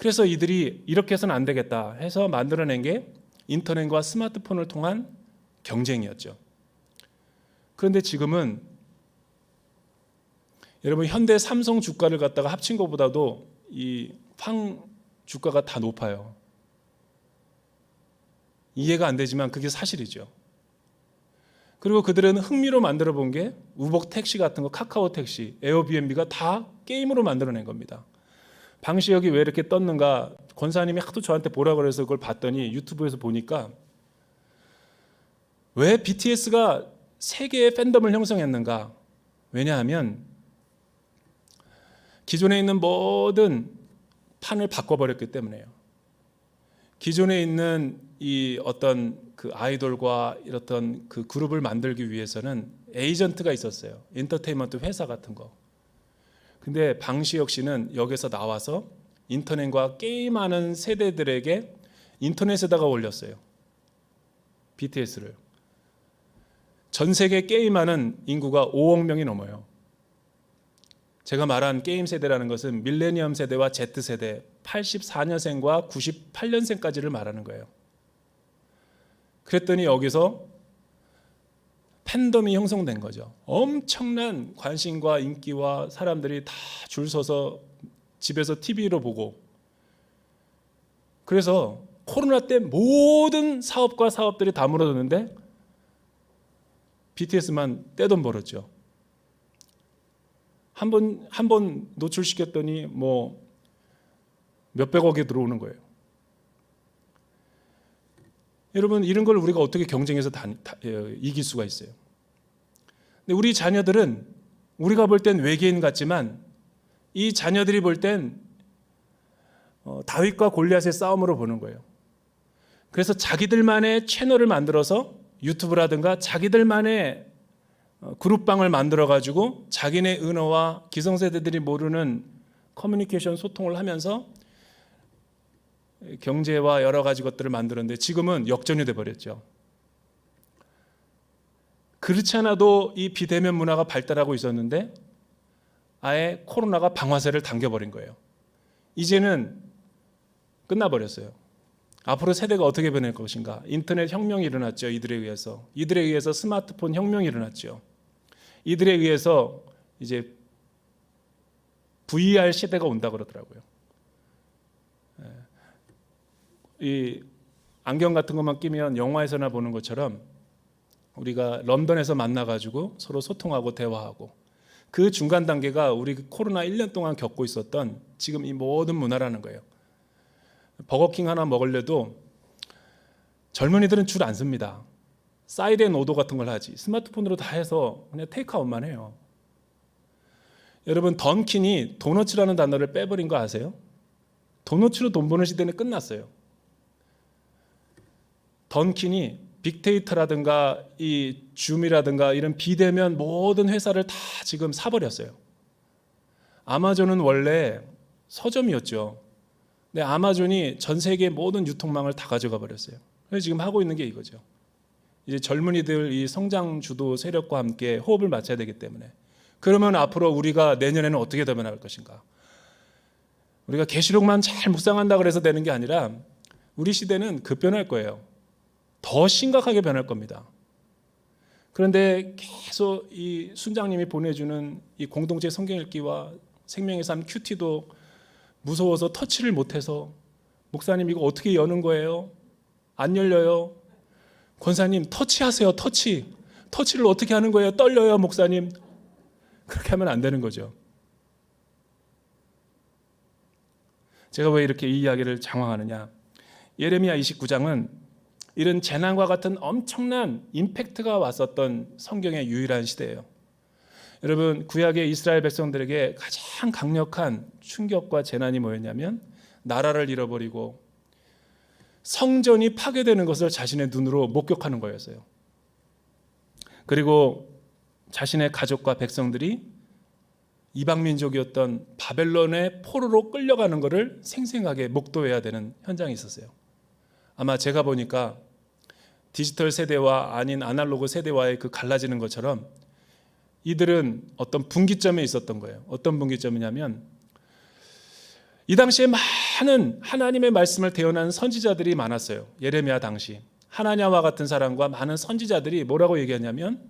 그래서 이들이 이렇게 해서는 안 되겠다 해서 만들어낸 게 인터넷과 스마트폰을 통한 경쟁이었죠. 그런데 지금은 여러분 현대 삼성 주가를 갖다가 합친 것보다도 이 황 주가가 다 높아요. 이해가 안 되지만 그게 사실이죠. 그리고 그들은 흥미로 만들어 본 게 우버 택시 같은 거, 카카오 택시, 에어비앤비가 다 게임으로 만들어낸 겁니다. 방시혁이 왜 이렇게 떴는가, 권사님이 하도 저한테 보라 그래서 그걸 봤더니 유튜브에서 보니까 왜 BTS가 세계의 팬덤을 형성했는가? 왜냐하면 기존에 있는 모든 판을 바꿔버렸기 때문에요. 기존에 있는 이 어떤 그 아이돌과 이렇던 그 그룹을 만들기 위해서는 에이전트가 있었어요. 엔터테인먼트 회사 같은 거. 근데 방시혁 씨는 여기서 나와서 인터넷과 게임하는 세대들에게 인터넷에다가 올렸어요. BTS를. 전 세계 게임하는 인구가 5억 명이 넘어요. 제가 말한 게임 세대라는 것은 밀레니엄 세대와 Z세대, 84년생과 98년생까지를 말하는 거예요. 그랬더니 여기서 팬덤이 형성된 거죠. 엄청난 관심과 인기와 사람들이 다 줄 서서 집에서 TV로 보고, 그래서 코로나 때 모든 사업과 사업들이 다 무너졌는데 BTS만 떼돈 벌었죠. 한 번 노출시켰더니 뭐 몇백억이 들어오는 거예요. 여러분, 이런 걸 우리가 어떻게 경쟁해서 이길 수가 있어요? 근데 우리 자녀들은 우리가 볼 땐 외계인 같지만 이 자녀들이 볼 땐 다윗과 골리앗의 싸움으로 보는 거예요. 그래서 자기들만의 채널을 만들어서 유튜브라든가 자기들만의 그룹방을 만들어 가지고 자기네 은어와 기성세대들이 모르는 커뮤니케이션 소통을 하면서 경제와 여러 가지 것들을 만드는데 지금은 역전이 돼 버렸죠. 그렇지 않아도 이 비대면 문화가 발달하고 있었는데 아예 코로나가 방아쇠를 당겨버린 거예요. 이제는 끝나버렸어요. 앞으로 세대가 어떻게 변할 것인가? 인터넷 혁명이 일어났죠. 이들에 의해서 스마트폰 혁명이 일어났죠. 이들에 의해서 이제 VR 시대가 온다 그러더라고요. 이 안경 같은 것만 끼면 영화에서나 보는 것처럼 우리가 런던에서 만나가지고 서로 소통하고 대화하고, 그 중간 단계가 우리 코로나 1년 동안 겪고 있었던 지금 이 모든 문화라는 거예요. 버거킹 하나 먹으려도 젊은이들은 줄 안 섭니다. 사이렌 오도 같은 걸 하지. 스마트폰으로 다 해서 그냥 테이크아웃만 해요. 여러분, 던킨이 도너츠라는 단어를 빼버린 거 아세요? 도너츠로 돈 버는 시대는 끝났어요. 던킨이 빅데이터라든가 이 줌이라든가 이런 비대면 모든 회사를 다 지금 사버렸어요. 아마존은 원래 서점이었죠. 근데 아마존이 전 세계 모든 유통망을 다 가져가 버렸어요. 그래서 지금 하고 있는 게 이거죠. 이제 젊은이들 이 성장 주도 세력과 함께 호흡을 맞춰야 되기 때문에, 그러면 앞으로 우리가 내년에는 어떻게 더 변할 것인가? 우리가 계시록만 잘 묵상한다 그래서 되는 게 아니라 우리 시대는 급변할 거예요. 더 심각하게 변할 겁니다. 그런데 계속 이 순장님이 보내주는 이 공동체 성경 읽기와 생명의 삶 큐티도 무서워서 터치를 못해서, 목사님 이거 어떻게 여는 거예요? 안 열려요. 권사님 터치하세요. 터치를 어떻게 하는 거예요? 떨려요 목사님. 그렇게 하면 안 되는 거죠. 제가 왜 이렇게 이 이야기를 장황하느냐, 예레미야 29장은 이런 재난과 같은 엄청난 임팩트가 왔었던 성경의 유일한 시대예요. 여러분, 구약의 이스라엘 백성들에게 가장 강력한 충격과 재난이 뭐였냐면 나라를 잃어버리고 성전이 파괴되는 것을 자신의 눈으로 목격하는 거였어요. 그리고 자신의 가족과 백성들이 이방민족이었던 바벨론의 포로로 끌려가는 것을 생생하게 목도해야 되는 현장이 있었어요. 아마 제가 보니까 디지털 세대와 아닌 아날로그 세대와의 그 갈라지는 것처럼 이들은 어떤 분기점에 있었던 거예요. 어떤 분기점이냐면 이 당시에 막 많은 하나님의 말씀을 대언하는 선지자들이 많았어요. 예레미야 당시 하나냐와 같은 사람과 많은 선지자들이 뭐라고 얘기하냐면,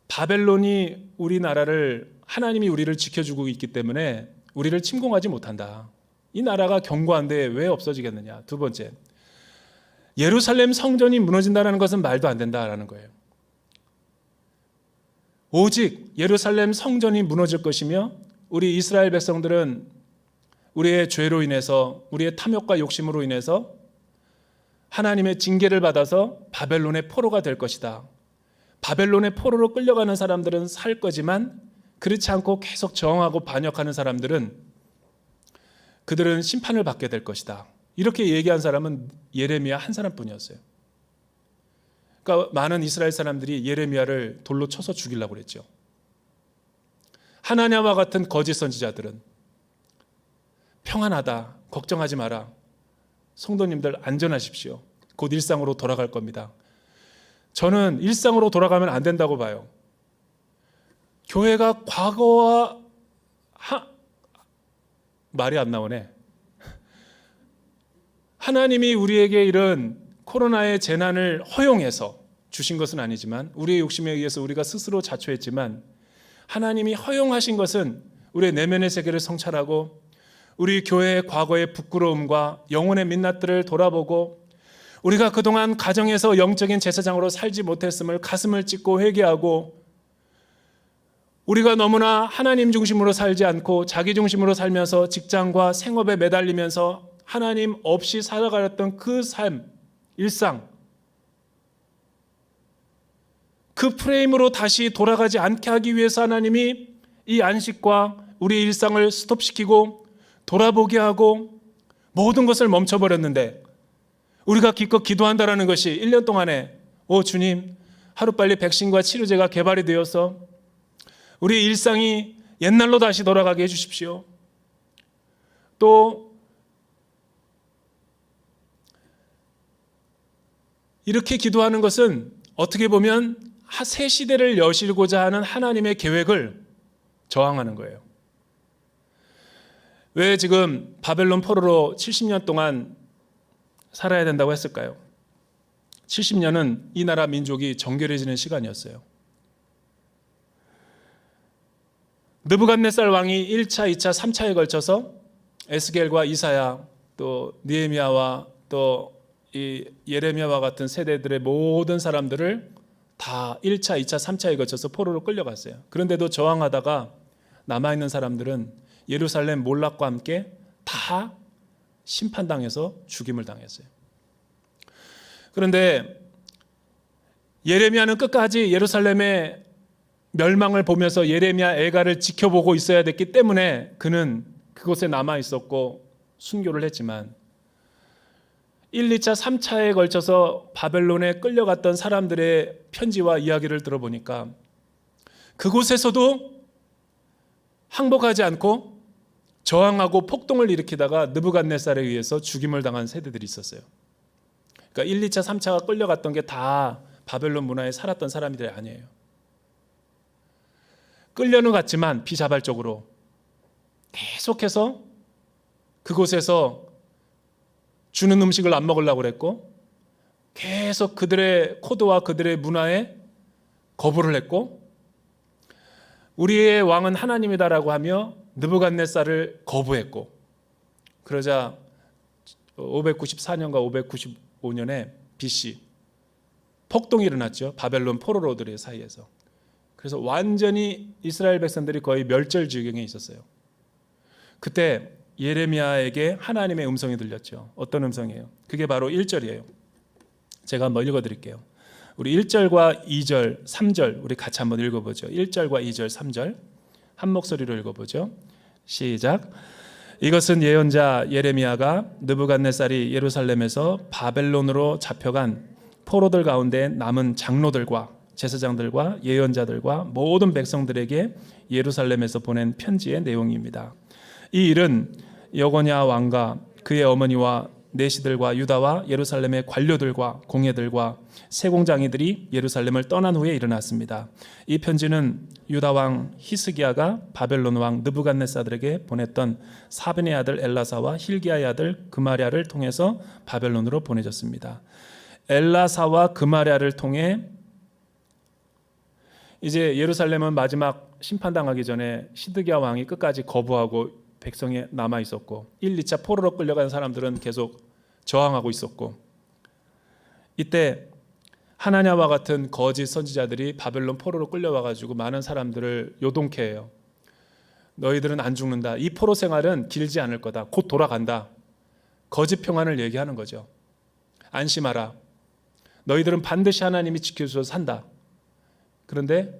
바벨론이 우리나라를, 하나님이 우리를 지켜주고 있기 때문에 우리를 침공하지 못한다. 이 나라가 견고한데 왜 없어지겠느냐. 두 번째, 예루살렘 성전이 무너진다는 것은 말도 안 된다라는 거예요. 오직 예루살렘 성전이 무너질 것이며, 우리 이스라엘 백성들은 우리의 죄로 인해서, 우리의 탐욕과 욕심으로 인해서 하나님의 징계를 받아서 바벨론의 포로가 될 것이다. 바벨론의 포로로 끌려가는 사람들은 살 거지만, 그렇지 않고 계속 저항하고 반역하는 사람들은, 그들은 심판을 받게 될 것이다. 이렇게 얘기한 사람은 예레미야 한 사람뿐이었어요. 그러니까 많은 이스라엘 사람들이 예레미야를 돌로 쳐서 죽이려고 그랬죠. 하나냐와 같은 거짓 선지자들은 평안하다, 걱정하지 마라, 성도님들 안전하십시오, 곧 일상으로 돌아갈 겁니다. 저는 일상으로 돌아가면 안 된다고 봐요. 교회가 과거와 말이 안 나오네. 하나님이 우리에게 이런 코로나의 재난을 허용해서 주신 것은 아니지만, 우리의 욕심에 의해서 우리가 스스로 자초했지만, 하나님이 허용하신 것은 우리의 내면의 세계를 성찰하고, 우리 교회의 과거의 부끄러움과 영혼의 민낯들을 돌아보고, 우리가 그동안 가정에서 영적인 제사장으로 살지 못했음을 가슴을 찢고 회개하고, 우리가 너무나 하나님 중심으로 살지 않고 자기 중심으로 살면서 직장과 생업에 매달리면서 하나님 없이 살아가렸던 그 삶, 일상, 그 프레임으로 다시 돌아가지 않게 하기 위해서 하나님이 이 안식과 우리 일상을 스톱시키고 돌아보게 하고 모든 것을 멈춰버렸는데, 우리가 기껏 기도한다라는 것이 1년 동안에 주님, 하루빨리 백신과 치료제가 개발이 되어서 우리 일상이 옛날로 다시 돌아가게 해주십시오. 또 이렇게 기도하는 것은 어떻게 보면 새 시대를 여시고자 하는 하나님의 계획을 저항하는 거예요. 왜 지금 바벨론 포로로 70년 동안 살아야 된다고 했을까요? 70년은 이 나라 민족이 정결해지는 시간이었어요. 느부갓네살 왕이 1차, 2차, 3차에 걸쳐서 에스겔과 이사야, 또 느헤미야와 또 이 예레미야와 같은 세대들의 모든 사람들을 다 1차, 2차, 3차에 걸쳐서 포로로 끌려갔어요. 그런데도 저항하다가 남아있는 사람들은 예루살렘 몰락과 함께 다 심판당해서 죽임을 당했어요. 그런데 예레미야는 끝까지 예루살렘의 멸망을 보면서 예레미야 애가를 지켜보고 있어야 됐기 때문에 그는 그곳에 남아 있었고 순교를 했지만, 1, 2차, 3차에 걸쳐서 바벨론에 끌려갔던 사람들의 편지와 이야기를 들어보니까 그곳에서도 항복하지 않고 저항하고 폭동을 일으키다가 느부갓네살에 의해서 죽임을 당한 세대들이 있었어요. 그러니까 1, 2차, 3차가 끌려갔던 게 다 바벨론 문화에 살았던 사람들이 아니에요. 끌려는 갔지만 비자발적으로 계속해서 그곳에서 주는 음식을 안 먹으려고 그랬고, 계속 그들의 코드와 그들의 문화에 거부를 했고, 우리의 왕은 하나님이다라고 하며 느부갓네살을 거부했고, 그러자 594년과 595년에 BC 폭동이 일어났죠. 바벨론 포로로들의 사이에서. 그래서 완전히 이스라엘 백성들이 거의 멸절 지경에 있었어요. 그때 예레미야에게 하나님의 음성이 들렸죠. 어떤 음성이에요? 그게 바로 1절이에요. 제가 한번 읽어드릴게요. 우리 1절과 2절, 3절 우리 같이 한번 읽어보죠. 1절과 2절, 3절 한 목소리로 읽어보죠. 시작. 이것은 예언자 예레미야가 느부갓네살이 예루살렘에서 바벨론으로 잡혀간 포로들 가운데 남은 장로들과 제사장들과 예언자들과 모든 백성들에게 예루살렘에서 보낸 편지의 내용입니다. 이 일은 여고냐 왕과 그의 어머니와 내시들과 유다와 예루살렘의 관료들과 공예들과 세공장이들이 예루살렘을 떠난 후에 일어났습니다. 이 편지는 유다 왕 히스기야가 바벨론 왕 느부갓네살에게 보냈던 사벤의 아들 엘라사와 힐기야의 아들 그마랴를 통해서 바벨론으로 보내졌습니다. 엘라사와 그마랴를 통해 이제 예루살렘은 마지막 심판당하기 전에 시드기야 왕이 끝까지 거부하고 백성이 남아 있었고 1, 2차 포로로 끌려간 사람들은 계속 저항하고 있었고, 이때 하나냐와 같은 거짓 선지자들이 바벨론 포로로 끌려와 가지고 많은 사람들을 요동케 해요. 너희들은 안 죽는다. 이 포로 생활은 길지 않을 거다. 곧 돌아간다. 거짓 평안을 얘기하는 거죠. 안심하라. 너희들은 반드시 하나님이 지켜주셔서 산다. 그런데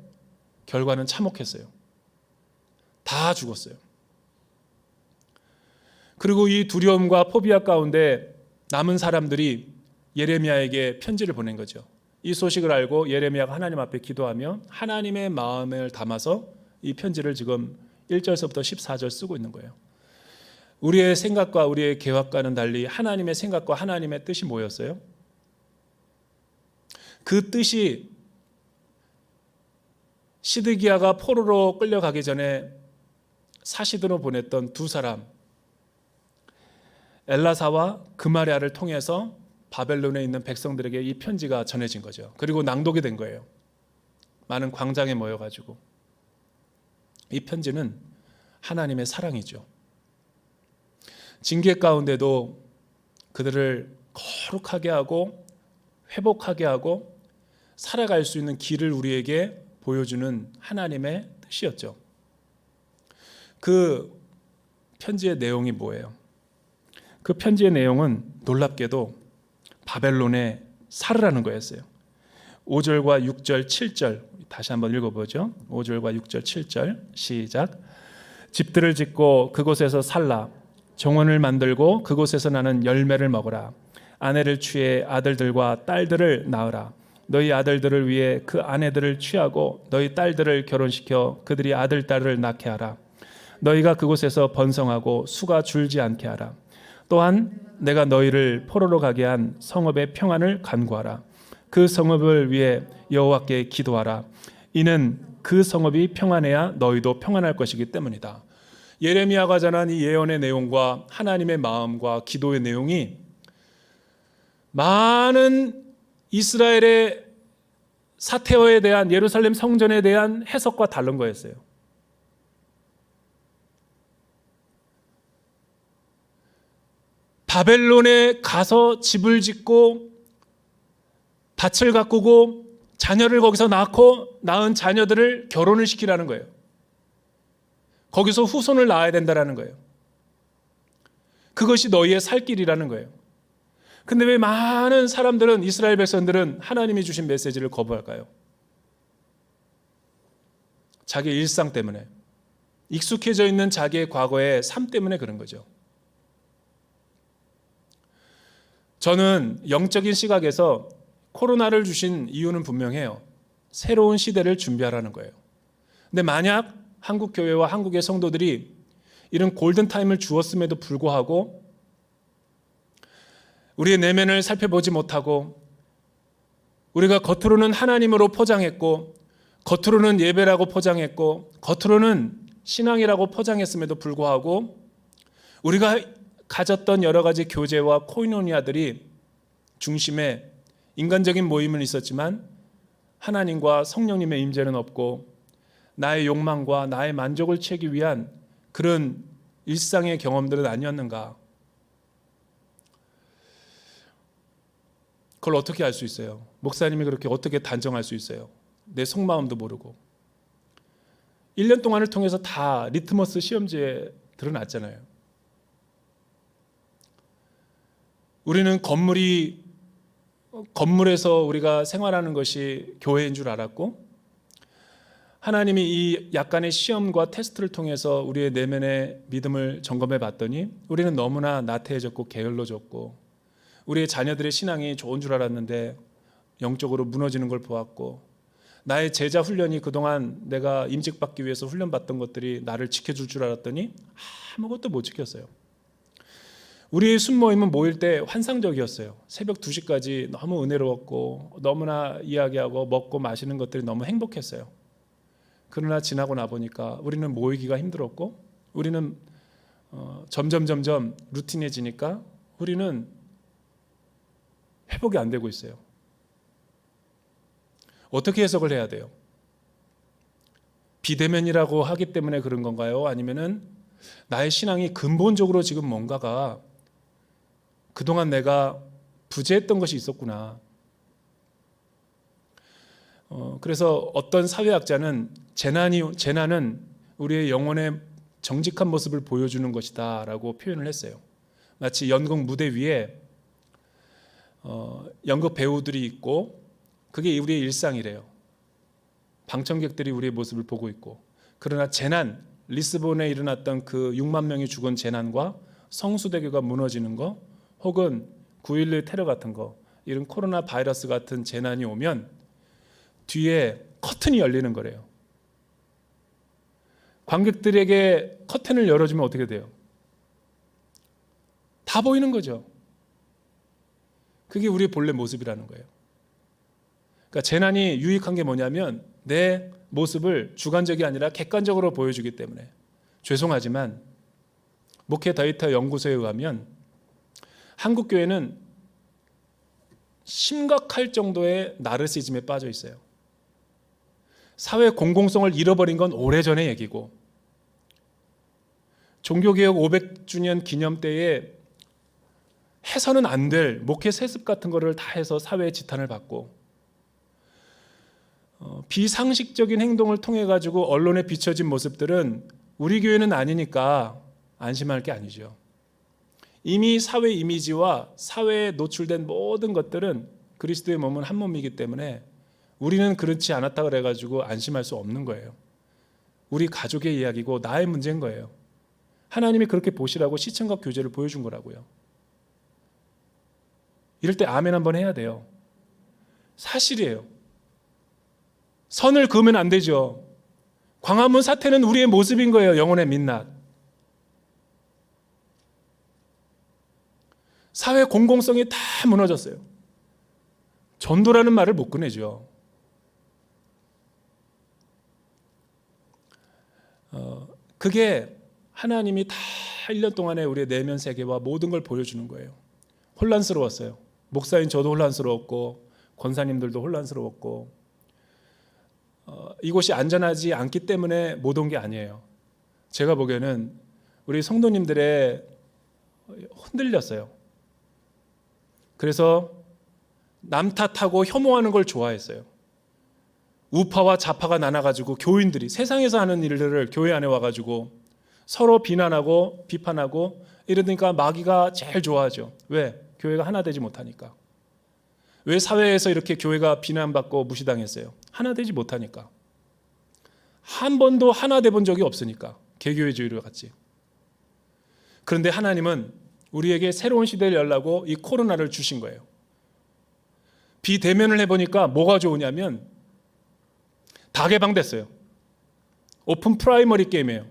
결과는 참혹했어요. 다 죽었어요. 그리고 이 두려움과 포비아 가운데 남은 사람들이 예레미야에게 편지를 보낸 거죠. 이 소식을 알고 예레미야가 하나님 앞에 기도하며 하나님의 마음을 담아서 이 편지를 지금 1절서부터 14절 쓰고 있는 거예요. 우리의 생각과 우리의 계획과는 달리 하나님의 생각과 하나님의 뜻이 뭐였어요? 그 뜻이 시드기야가 포로로 끌려가기 전에 사시드로 보냈던 두 사람, 엘라사와 그마랴를 통해서 바벨론에 있는 백성들에게 이 편지가 전해진 거죠. 그리고 낭독이 된 거예요. 많은 광장에 모여가지고. 이 편지는 하나님의 사랑이죠. 징계 가운데도 그들을 거룩하게 하고 회복하게 하고 살아갈 수 있는 길을 우리에게 보여주는 하나님의 뜻이었죠. 그 편지의 내용이 뭐예요? 그 편지의 내용은 놀랍게도 바벨론에 살으라는 거였어요. 5절과 6절, 7절 다시 한번 읽어보죠. 5절과 6절, 7절 시작. 집들을 짓고 그곳에서 살라. 정원을 만들고 그곳에서 나는 열매를 먹으라. 아내를 취해 아들들과 딸들을 낳으라. 너희 아들들을 위해 그 아내들을 취하고 너희 딸들을 결혼시켜 그들이 아들, 딸을 낳게 하라. 너희가 그곳에서 번성하고 수가 줄지 않게 하라. 또한 내가 너희를 포로로 가게 한 성읍의 평안을 간구하라. 그 성읍을 위해 여호와께 기도하라. 이는 그 성읍이 평안해야 너희도 평안할 것이기 때문이다. 예레미야가 전한 이 예언의 내용과 하나님의 마음과 기도의 내용이 많은 이스라엘의 사태어에 대한, 예루살렘 성전에 대한 해석과 다른 거였어요. 바벨론에 가서 집을 짓고 밭을 가꾸고 자녀를 거기서 낳은 자녀들을 결혼을 시키라는 거예요. 거기서 후손을 낳아야 된다는 거예요. 그것이 너희의 살 길이라는 거예요. 근데 왜 많은 사람들은, 이스라엘 백성들은 하나님이 주신 메시지를 거부할까요? 자기 일상 때문에, 익숙해져 있는 자기의 과거의 삶 때문에 그런 거죠. 저는 영적인 시각에서 코로나를 주신 이유는 분명해요. 새로운 시대를 준비하라는 거예요. 근데 만약 한국 교회와 한국의 성도들이 이런 골든타임을 주었음에도 불구하고 우리의 내면을 살펴보지 못하고 우리가 겉으로는 하나님으로 포장했고 겉으로는 예배라고 포장했고 겉으로는 신앙이라고 포장했음에도 불구하고 우리가 가졌던 여러 가지 교제와 코이노니아들이 중심에 인간적인 모임은 있었지만 하나님과 성령님의 임재는 없고 나의 욕망과 나의 만족을 채우기 위한 그런 일상의 경험들은 아니었는가? 그걸 어떻게 알 수 있어요? 목사님이 그렇게 어떻게 단정할 수 있어요? 내 속마음도 모르고. 1년 동안을 통해서 다 리트머스 시험지에 드러났잖아요. 우리는 건물에서 우리가 생활하는 것이 교회인 줄 알았고 하나님이 이 약간의 시험과 테스트를 통해서 우리의 내면의 믿음을 점검해 봤더니 우리는 너무나 나태해졌고 게을러졌고 우리의 자녀들의 신앙이 좋은 줄 알았는데 영적으로 무너지는 걸 보았고 나의 제자 훈련이 그동안 내가 임직받기 위해서 훈련받던 것들이 나를 지켜줄 줄 알았더니 아무것도 못 지켰어요. 우리의 순모임은 모일 때 환상적이었어요. 새벽 2시까지 너무 은혜로웠고 너무나 이야기하고 먹고 마시는 것들이 너무 행복했어요. 그러나 지나고 나보니까 우리는 모이기가 힘들었고 우리는 점점 루틴해지니까 우리는 회복이 안 되고 있어요. 어떻게 해석을 해야 돼요? 비대면이라고 하기 때문에 그런 건가요? 아니면은 나의 신앙이 근본적으로 지금 뭔가가 그동안 내가 부재했던 것이 있었구나. 그래서 어떤 사회학자는 재난은 우리의 영혼의 정직한 모습을 보여주는 것이다 라고 표현을 했어요. 마치 연극 무대 위에 연극 배우들이 있고 그게 우리의 일상이래요. 방청객들이 우리의 모습을 보고 있고, 그러나 재난, 리스본에 일어났던 그 6만 명이 죽은 재난과 성수대교가 무너지는 거, 혹은 9.11 테러 같은 거, 이런 코로나 바이러스 같은 재난이 오면 뒤에 커튼이 열리는 거래요. 관객들에게 커튼을 열어주면 어떻게 돼요? 다 보이는 거죠. 그게 우리의 본래 모습이라는 거예요. 그러니까 재난이 유익한 게 뭐냐면 내 모습을 주관적이 아니라 객관적으로 보여주기 때문에. 죄송하지만 목회 데이터 연구소에 의하면 한국 교회는 심각할 정도의 나르시즘에 빠져 있어요. 사회 공공성을 잃어버린 건 오래전의 얘기고, 종교개혁 500주년 기념 때에 해서는 안 될 목회 세습 같은 거를 다 해서 사회의 지탄을 받고, 비상식적인 행동을 통해 가지고 언론에 비춰진 모습들은 우리 교회는 아니니까 안심할 게 아니죠. 이미 사회 이미지와 사회에 노출된 모든 것들은 그리스도의 몸은 한 몸이기 때문에 우리는 그렇지 않았다 그래가지고 안심할 수 없는 거예요. 우리 가족의 이야기고 나의 문제인 거예요. 하나님이 그렇게 보시라고 시청각 교제를 보여준 거라고요. 이럴 때 아멘 한번 해야 돼요. 사실이에요. 선을 그으면 안 되죠. 광화문 사태는 우리의 모습인 거예요. 영혼의 민낯. 사회 공공성이 다 무너졌어요. 전도라는 말을 못 꺼내죠. 그게 하나님이 다 1년 동안에 우리의 내면 세계와 모든 걸 보여주는 거예요. 혼란스러웠어요. 목사인 저도 혼란스러웠고 권사님들도 혼란스러웠고, 이곳이 안전하지 않기 때문에 못 온 게 아니에요. 제가 보기에는 우리 성도님들의 흔들렸어요. 그래서 남 탓하고 혐오하는 걸 좋아했어요. 우파와 좌파가 나눠가지고 교인들이 세상에서 하는 일들을 교회 안에 와가지고 서로 비난하고 비판하고 이러니까 마귀가 제일 좋아하죠. 왜? 교회가 하나 되지 못하니까. 왜 사회에서 이렇게 교회가 비난받고 무시당했어요? 하나 되지 못하니까. 한 번도 하나 돼 본 적이 없으니까. 개교회주의로 같이. 그런데 하나님은 우리에게 새로운 시대를 열라고 이 코로나를 주신 거예요. 비대면을 해보니까 뭐가 좋으냐면 다 개방됐어요. 오픈 프라이머리 게임이에요.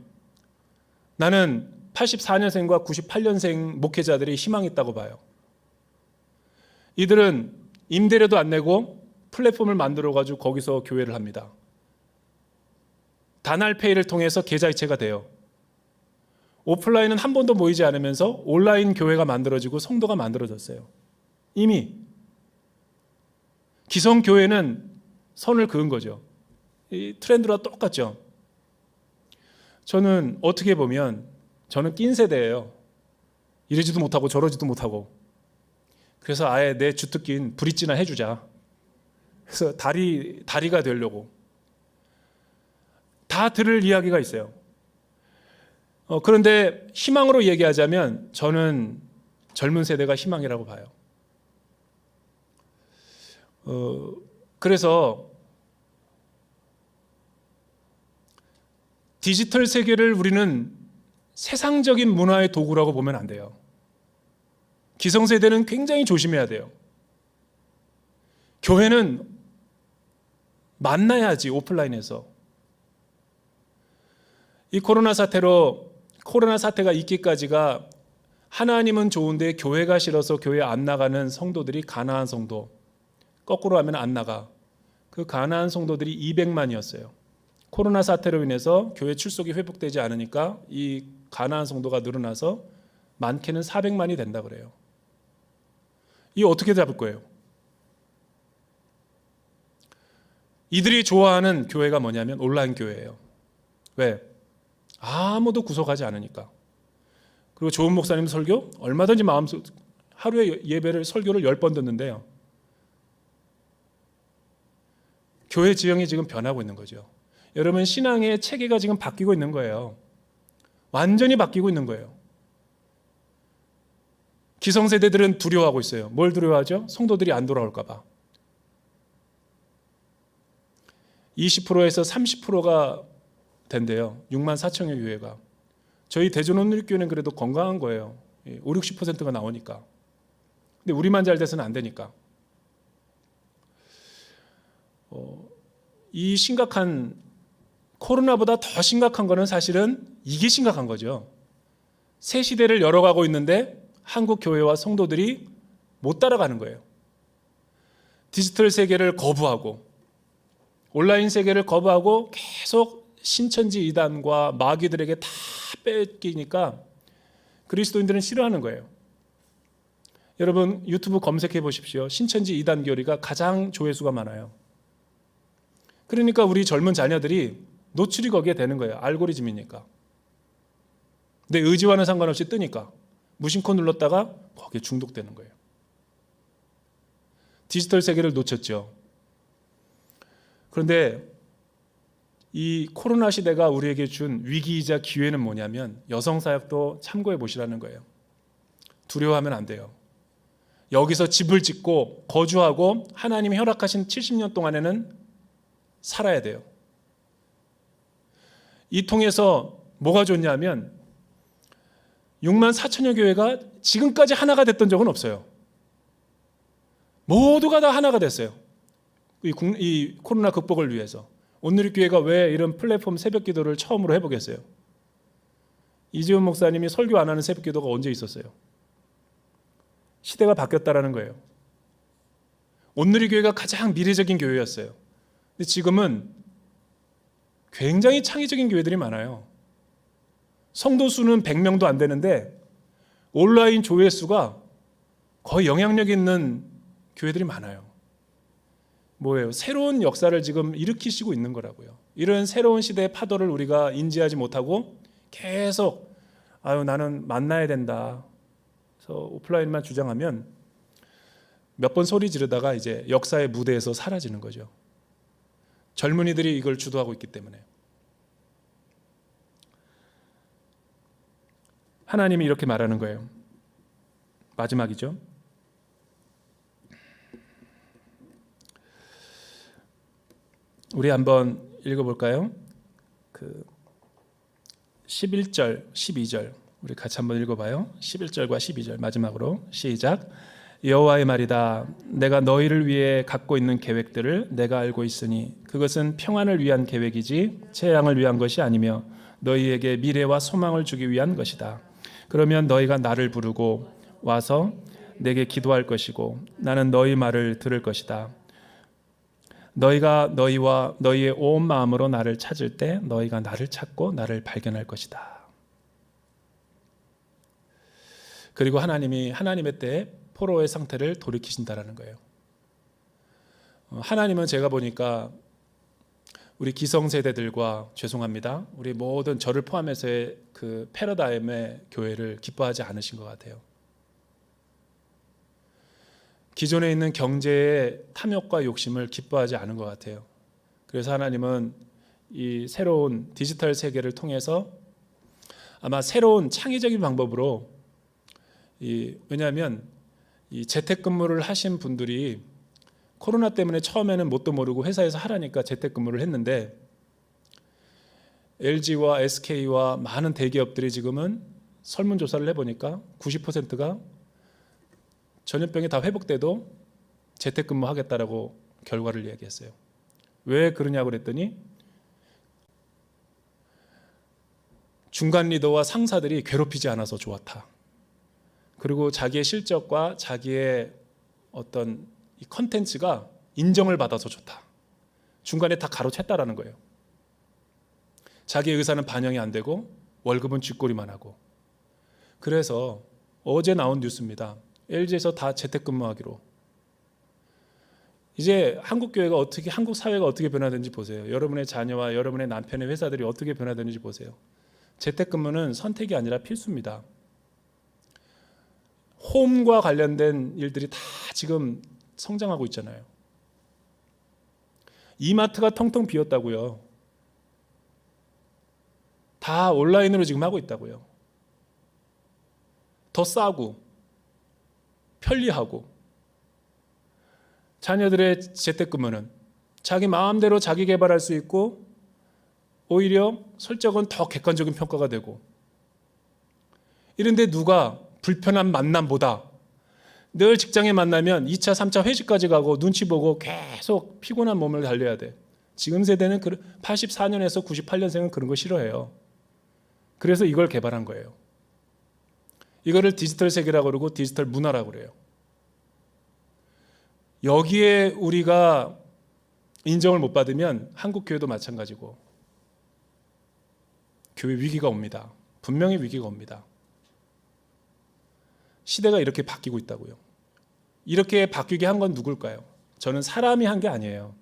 나는 84년생과 98년생 목회자들이 희망이 있다고 봐요. 이들은 임대료도 안 내고 플랫폼을 만들어가지고 거기서 교회를 합니다. 다날페이를 통해서 계좌이체가 돼요. 오프라인은 한 번도 모이지 않으면서 온라인 교회가 만들어지고 성도가 만들어졌어요. 이미 기성교회는 선을 그은 거죠. 이 트렌드와 똑같죠. 저는 어떻게 보면 저는 낀 세대예요. 이러지도 못하고 저러지도 못하고. 그래서 아예 내 주특기인 브릿지나 해주자. 그래서 다리가 되려고. 다 들을 이야기가 있어요. 그런데 희망으로 얘기하자면 저는 젊은 세대가 희망이라고 봐요. 그래서 디지털 세계를 우리는 세상적인 문화의 도구라고 보면 안 돼요. 기성세대는 굉장히 조심해야 돼요. 교회는 만나야지, 오프라인에서. 이 코로나 사태가 있기까지가 하나님은 좋은데 교회가 싫어서 교회 안 나가는 성도들이 가나안 성도, 거꾸로 하면 안 나가. 그 가나안 성도들이 200만이었어요. 코로나 사태로 인해서 교회 출석이 회복되지 않으니까 이 가나안 성도가 늘어나서 많게는 400만이 된다 그래요. 이 어떻게 잡을 거예요? 이들이 좋아하는 교회가 뭐냐면 온라인 교회예요. 왜? 아무도 구속하지 않으니까. 그리고 좋은 목사님 설교 얼마든지 마음속 하루에 예배를 설교를 10번 듣는데요. 교회 지형이 지금 변하고 있는 거죠. 여러분 신앙의 체계가 지금 바뀌고 있는 거예요. 완전히 바뀌고 있는 거예요. 기성세대들은 두려워하고 있어요. 뭘 두려워하죠? 성도들이 안 돌아올까 봐. 20%에서 30%가 된대요. 6만 4천여 교회가. 저희 대전온누리교회는 그래도 건강한 거예요. 5, 60%가 나오니까. 근데 우리만 잘 돼서는 안 되니까. 이 심각한 코로나보다 더 심각한 거는 사실은 이게 심각한 거죠. 새 시대를 열어가고 있는데 한국 교회와 성도들이 못 따라가는 거예요. 디지털 세계를 거부하고 온라인 세계를 거부하고 계속 신천지 이단과 마귀들에게 다 뺏기니까 그리스도인들은 싫어하는 거예요. 여러분 유튜브 검색해 보십시오. 신천지 이단 교리가 가장 조회수가 많아요. 그러니까 우리 젊은 자녀들이 노출이 거기에 되는 거예요. 알고리즘이니까. 내 의지와는 상관없이 뜨니까 무심코 눌렀다가 거기에 중독되는 거예요. 디지털 세계를 놓쳤죠. 그런데 이 코로나 시대가 우리에게 준 위기이자 기회는 뭐냐면 여성 사역도 참고해 보시라는 거예요. 두려워하면 안 돼요. 여기서 집을 짓고 거주하고 하나님이 허락하신 70년 동안에는 살아야 돼요. 이 통해서 뭐가 좋냐면 6만 4천여 교회가 지금까지 하나가 됐던 적은 없어요. 모두가 다 하나가 됐어요. 이 코로나 극복을 위해서. 온누리교회가 왜 이런 플랫폼 새벽기도를 처음으로 해보겠어요? 이지훈 목사님이 설교 안 하는 새벽기도가 언제 있었어요? 시대가 바뀌었다라는 거예요. 온누리교회가 가장 미래적인 교회였어요. 근데 지금은 굉장히 창의적인 교회들이 많아요. 성도 수는 100명도 안 되는데 온라인 조회수가 거의 영향력 있는 교회들이 많아요. 뭐예요? 새로운 역사를 지금 일으키시고 있는 거라고요. 이런 새로운 시대의 파도를 우리가 인지하지 못하고 계속 나는 만나야 된다. 그래서 오프라인만 주장하면 몇 번 소리 지르다가 이제 역사의 무대에서 사라지는 거죠. 젊은이들이 이걸 주도하고 있기 때문에. 하나님이 이렇게 말하는 거예요. 마지막이죠. 우리 한번 읽어볼까요? 11절, 12절 우리 같이 한번 읽어봐요. 11절과 12절 마지막으로 시작. 여호와의 말이다. 내가 너희를 위해 갖고 있는 계획들을 내가 알고 있으니 그것은 평안을 위한 계획이지 재앙을 위한 것이 아니며 너희에게 미래와 소망을 주기 위한 것이다. 그러면 너희가 나를 부르고 와서 내게 기도할 것이고 나는 너희 말을 들을 것이다. 너희가 너희와 너희의 온 마음으로 나를 찾을 때 너희가 나를 찾고 나를 발견할 것이다. 그리고 하나님이 하나님의 때에 포로의 상태를 돌이키신다라는 거예요. 하나님은 제가 보니까 우리 기성세대들과 죄송합니다. 우리 모든 저를 포함해서의 그 패러다임의 교회를 기뻐하지 않으신 것 같아요. 기존에 있는 경제의 탐욕과 욕심을 기뻐하지 않은 것 같아요. 그래서 하나님은 이 새로운 디지털 세계를 통해서 아마 새로운 창의적인 방법으로 왜냐하면 이 재택근무를 하신 분들이 코로나 때문에 처음에는 뭣도 모르고 회사에서 하라니까 재택근무를 했는데 LG와 SK와 많은 대기업들이 지금은 설문조사를 해보니까 90%가 전염병이 다 회복돼도 재택근무하겠다라고 결과를 얘기했어요. 왜 그러냐고 그랬더니 중간 리더와 상사들이 괴롭히지 않아서 좋았다. 그리고 자기의 실적과 자기의 어떤 이 컨텐츠가 인정을 받아서 좋다. 중간에 다 가로챘다라는 거예요. 자기의 의사는 반영이 안 되고 월급은 쥐꼬리만 하고. 그래서 어제 나온 뉴스입니다. LG에서 다 재택근무하기로. 이제 한국 사회가 어떻게 변화되는지 보세요. 여러분의 자녀와 여러분의 남편의 회사들이 어떻게 변화되는지 보세요. 재택근무는 선택이 아니라 필수입니다. 홈과 관련된 일들이 다 지금 성장하고 있잖아요. 이마트가 텅텅 비었다고요. 다 온라인으로 지금 하고 있다고요. 더 싸고 편리하고. 자녀들의 재택근무는 자기 마음대로 자기 개발할 수 있고 오히려 설정은 더 객관적인 평가가 되고. 이런데 누가 불편한 만남보다 늘 직장에 만나면 2차, 3차 회식까지 가고 눈치 보고 계속 피곤한 몸을 달려야 돼. 지금 세대는 84년에서 98년생은 그런 거 싫어해요. 그래서 이걸 개발한 거예요. 이거를 디지털 세계라고 그러고 디지털 문화라고 그래요. 여기에 우리가 인정을 못 받으면 한국 교회도 마찬가지고 교회 위기가 옵니다. 분명히 위기가 옵니다. 시대가 이렇게 바뀌고 있다고요. 이렇게 바뀌게 한 건 누굴까요? 저는 사람이 한 게 아니에요.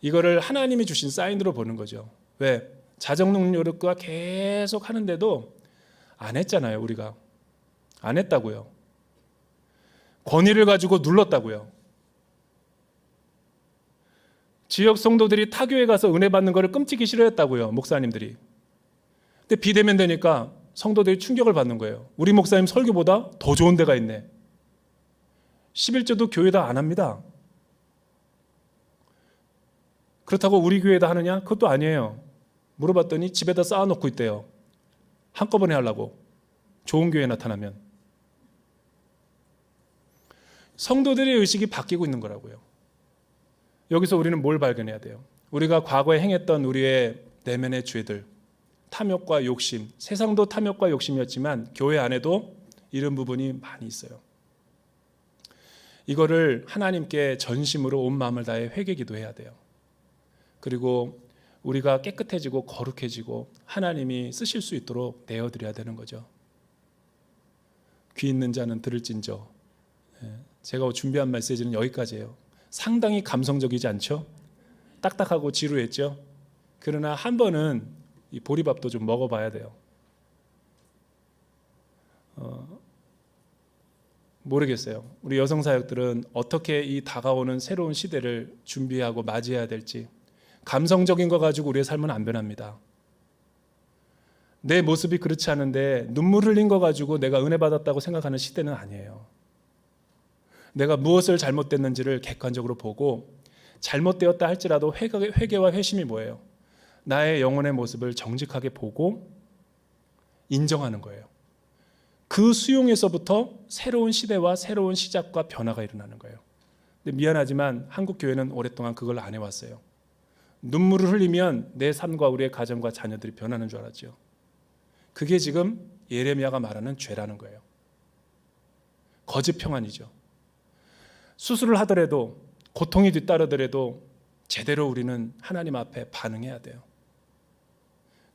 이거를 하나님이 주신 사인으로 보는 거죠. 왜? 자정능력과 계속 하는데도 안 했잖아요. 우리가 안 했다고요. 권위를 가지고 눌렀다고요. 지역 성도들이 타교에 가서 은혜 받는 거를 끔찍이 싫어했다고요. 목사님들이. 근데 비대면 되니까 성도들이 충격을 받는 거예요. 우리 목사님 설교보다 더 좋은 데가 있네. 11조도 교회다 안 합니다. 그렇다고 우리 교회다 하느냐? 그것도 아니에요. 물어봤더니 집에다 쌓아놓고 있대요. 한꺼번에 하려고. 좋은 교회 나타나면. 성도들의 의식이 바뀌고 있는 거라고요. 여기서 우리는 뭘 발견해야 돼요? 우리가 과거에 행했던 우리의 내면의 죄들, 탐욕과 욕심, 세상도 탐욕과 욕심이었지만 교회 안에도 이런 부분이 많이 있어요. 이거를 하나님께 전심으로 온 마음을 다해 회개 기도해야 돼요. 그리고 우리가 깨끗해지고 거룩해지고 하나님이 쓰실 수 있도록 내어드려야 되는 거죠. 귀 있는 자는 들을진저. 제가 준비한 메시지는 여기까지예요. 상당히 감성적이지 않죠? 딱딱하고 지루했죠? 그러나 한 번은 이 보리밥도 좀 먹어봐야 돼요. 모르겠어요. 우리 여성사역들은 어떻게 이 다가오는 새로운 시대를 준비하고 맞이해야 될지. 감성적인 거 가지고 우리의 삶은 안 변합니다. 내 모습이 그렇지 않은데 눈물 흘린 거 가지고 내가 은혜 받았다고 생각하는 시대는 아니에요. 내가 무엇을 잘못됐는지를 객관적으로 보고 잘못되었다 할지라도 회개와 회심이 뭐예요? 나의 영혼의 모습을 정직하게 보고 인정하는 거예요. 그 수용에서부터 새로운 시대와 새로운 시작과 변화가 일어나는 거예요. 근데 미안하지만 한국 교회는 오랫동안 그걸 안 해왔어요. 눈물을 흘리면 내 삶과 우리의 가정과 자녀들이 변하는 줄 알았죠. 그게 지금 예레미야가 말하는 죄라는 거예요. 거짓 평안이죠. 수술을 하더라도 고통이 뒤따르더라도 제대로 우리는 하나님 앞에 반응해야 돼요.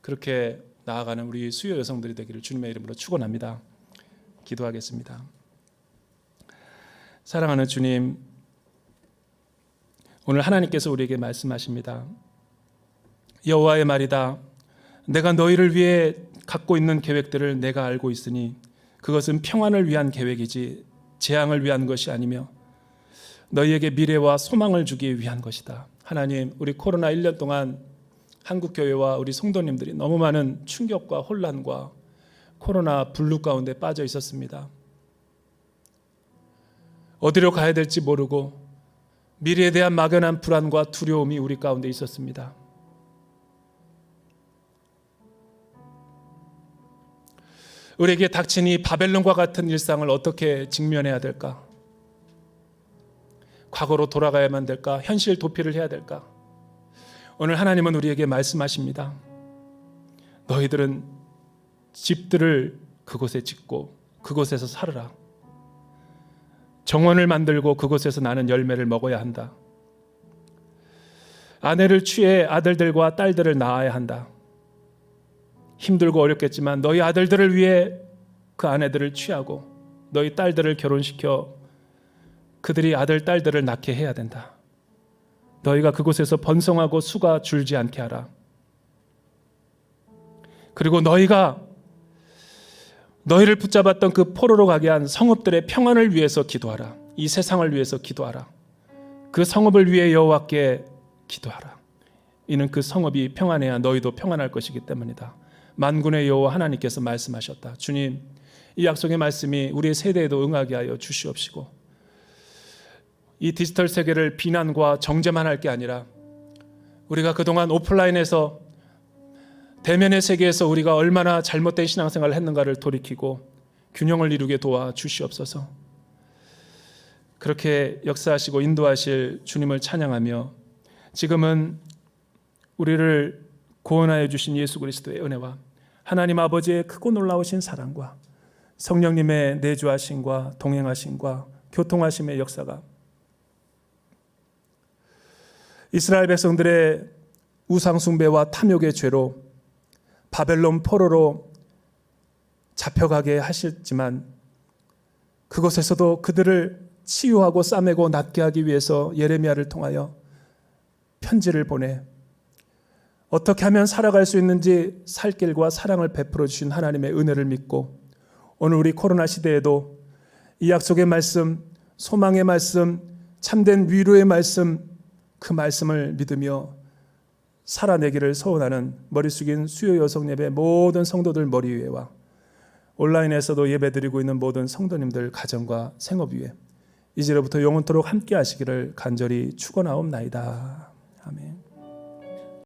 그렇게 나아가는 우리 수요 여성들이 되기를 주님의 이름으로 축원합니다. 기도하겠습니다. 사랑하는 주님, 오늘 하나님께서 우리에게 말씀하십니다. 여호와의 말이다. 내가 너희를 위해 갖고 있는 계획들을 내가 알고 있으니 그것은 평안을 위한 계획이지 재앙을 위한 것이 아니며 너희에게 미래와 소망을 주기 위한 것이다. 하나님, 우리 코로나 1년 동안 한국교회와 우리 성도님들이 너무 많은 충격과 혼란과 코로나 블루 가운데 빠져 있었습니다. 어디로 가야 될지 모르고 미래에 대한 막연한 불안과 두려움이 우리 가운데 있었습니다. 우리에게 닥친 이 바벨론과 같은 일상을 어떻게 직면해야 될까? 과거로 돌아가야만 될까? 현실 도피를 해야 될까? 오늘 하나님은 우리에게 말씀하십니다. 너희들은 집들을 그곳에 짓고 그곳에서 살으라. 정원을 만들고 그곳에서 나는 열매를 먹어야 한다. 아내를 취해 아들들과 딸들을 낳아야 한다. 힘들고 어렵겠지만 너희 아들들을 위해 그 아내들을 취하고 너희 딸들을 결혼시켜 그들이 아들, 딸들을 낳게 해야 된다. 너희가 그곳에서 번성하고 수가 줄지 않게 하라. 그리고 너희가 너희를 붙잡았던 그 포로로 가게 한 성읍들의 평안을 위해서 기도하라. 이 세상을 위해서 기도하라. 그 성읍을 위해 여호와께 기도하라. 이는 그 성읍이 평안해야 너희도 평안할 것이기 때문이다. 만군의 여호와 하나님께서 말씀하셨다. 주님, 이 약속의 말씀이 우리의 세대에도 응하게 하여 주시옵시고, 이 디지털 세계를 비난과 정죄만 할 게 아니라 우리가 그동안 오프라인에서 대면의 세계에서 우리가 얼마나 잘못된 신앙생활을 했는가를 돌이키고 균형을 이루게 도와 주시옵소서. 그렇게 역사하시고 인도하실 주님을 찬양하며 지금은 우리를 구원하여 주신 예수 그리스도의 은혜와 하나님 아버지의 크고 놀라우신 사랑과 성령님의 내주하심과 동행하심과 교통하심의 역사가 이스라엘 백성들의 우상숭배와 탐욕의 죄로 바벨론 포로로 잡혀가게 하셨지만 그곳에서도 그들을 치유하고 싸매고 낫게 하기 위해서 예레미야를 통하여 편지를 보내 어떻게 하면 살아갈 수 있는지 살 길과 사랑을 베풀어 주신 하나님의 은혜를 믿고 오늘 우리 코로나 시대에도 이 약속의 말씀, 소망의 말씀, 참된 위로의 말씀, 그 말씀을 믿으며 살아내기를 소원하는 머리 숙인 수요 여성 예배 모든 성도들 머리 위에와 온라인에서도 예배드리고 있는 모든 성도님들 가정과 생업 위에 이제로부터 영원토록 함께 하시기를 간절히 축원하옵나이다. 아멘.